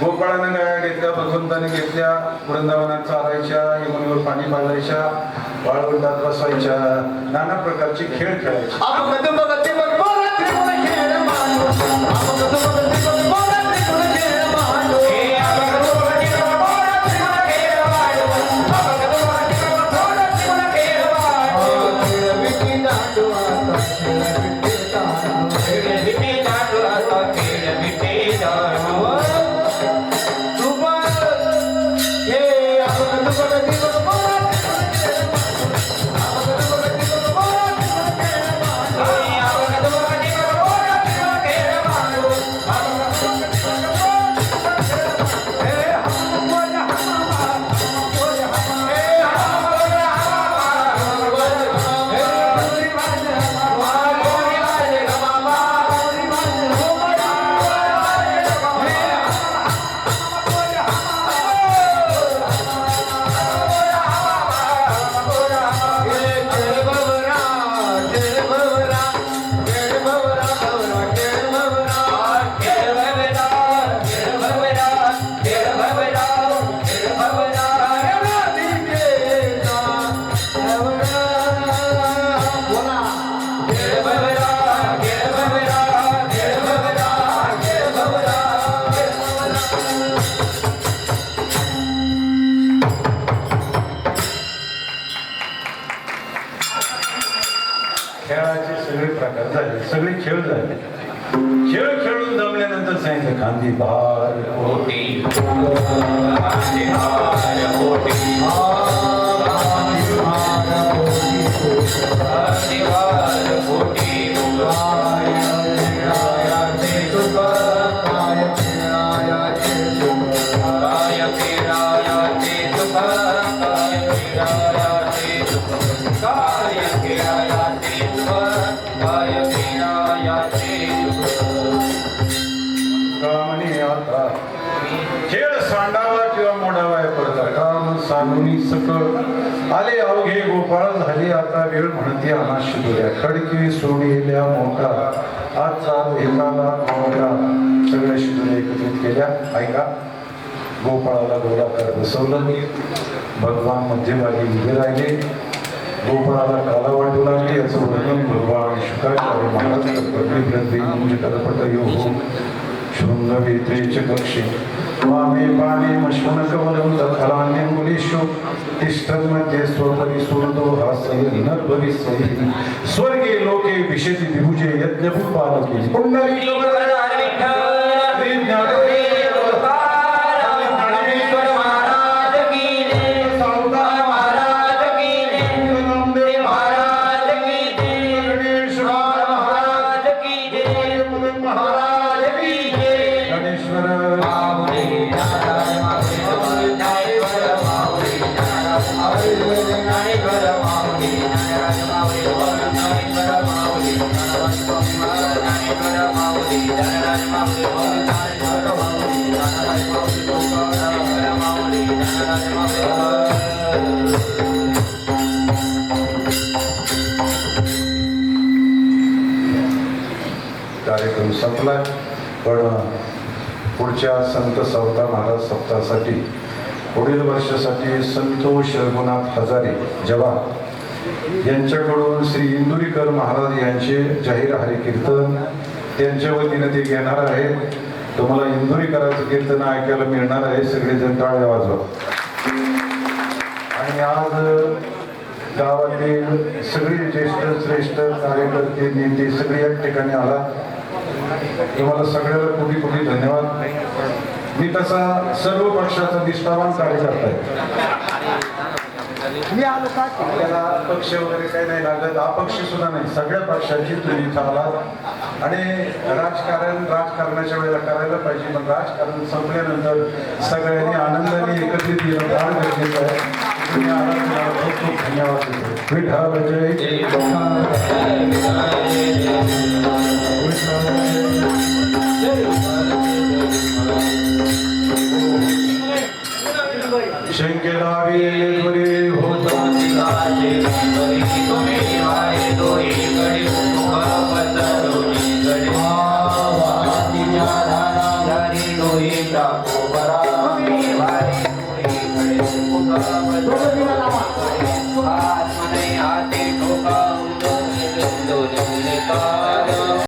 गोपाळानं गाया घेतल्या भगवंताने घेतल्या वृंदावनात चालायच्या यमुनेवर पाणी पाजायच्या वाळवंटात बसायच्या नाना प्रकारचे खेळ खेळायचे खेळ झाले खेळ खेळून जमल्यानंतर सांगितलं खांदी भार कोटी खांदी भार कोटी खांदी भार कोटी काय फिरायाचे सुख काय फिरायाचे सुख काय फिरायाचे सुख काय फिरायाचे सुख कामणी आता खेळ सांडावा किंवा मोडावा या पडता काम सांगुनी सकळ आले अवघे गोपाळ झाले आता वेळ म्हणते अनाश दुऱ्या खडकी सोडील्या मोठा आजचा एकाला मोठा सगळ्या शिदुऱ्या एकत्रित केल्या ऐका गोपाळाला गोलाकार बसवलं भगवान मध्यभागी उभे राहिले गोपाळाला काला वाटू लागले याचं वर्णन भगवान शुकाचार्य महाराज करपट योग शृंग वेत्रेच कक्षे वामे पाने मश्वनकवलं तथलान्यंगुलीषु तिष्ठन्मध्ये स्वपरि सुरदो हासय नर्भविसै स्वर्गे लोके विशेषि विभुजे यज्ञभूपालके पुंडरीक कार्यक्रम संपला पण पुढच्या संत सवता महाराज सप्ताहासाठी पुढील वर्षासाठी संतोष रघुनाथ हजारे जवान यांच्याकडून श्री इंदुरीकर महाराज यांचे जाहीर हरी कीर्तन त्यांच्या वतीने ते घेणार आहे तुम्हाला इंदुरीकरांचं कीर्तन ऐकायला मिळणार आहे सगळेजण टाळ्या वाजवा आणि आज गावातील सगळे ज्येष्ठ श्रेष्ठ कार्यकर्ते नेते सगळे या ठिकाणी आला तुम्हाला सगळ्याला कोटी कोटी धन्यवाद मी तसा सर्व पक्षाचा निष्ठावान कार्यकर्ता आहे मी आलो का आपल्याला पक्ष वगैरे काही नाही लागत अपक्ष सुद्धा नाही सगळ्या पक्षाची तुम्ही चाललात आणि राजकारणाच्या वेळेला करायला पाहिजे पण राजकारण संपल्यानंतर सगळ्यांनी आनंदाने एकत्रित येणं फार गरजेचं आहे तुम्ही आला खूप खूप धन्यवाद देतो विठ्ठल जय शंकरावी होता हात मने हाते ठोका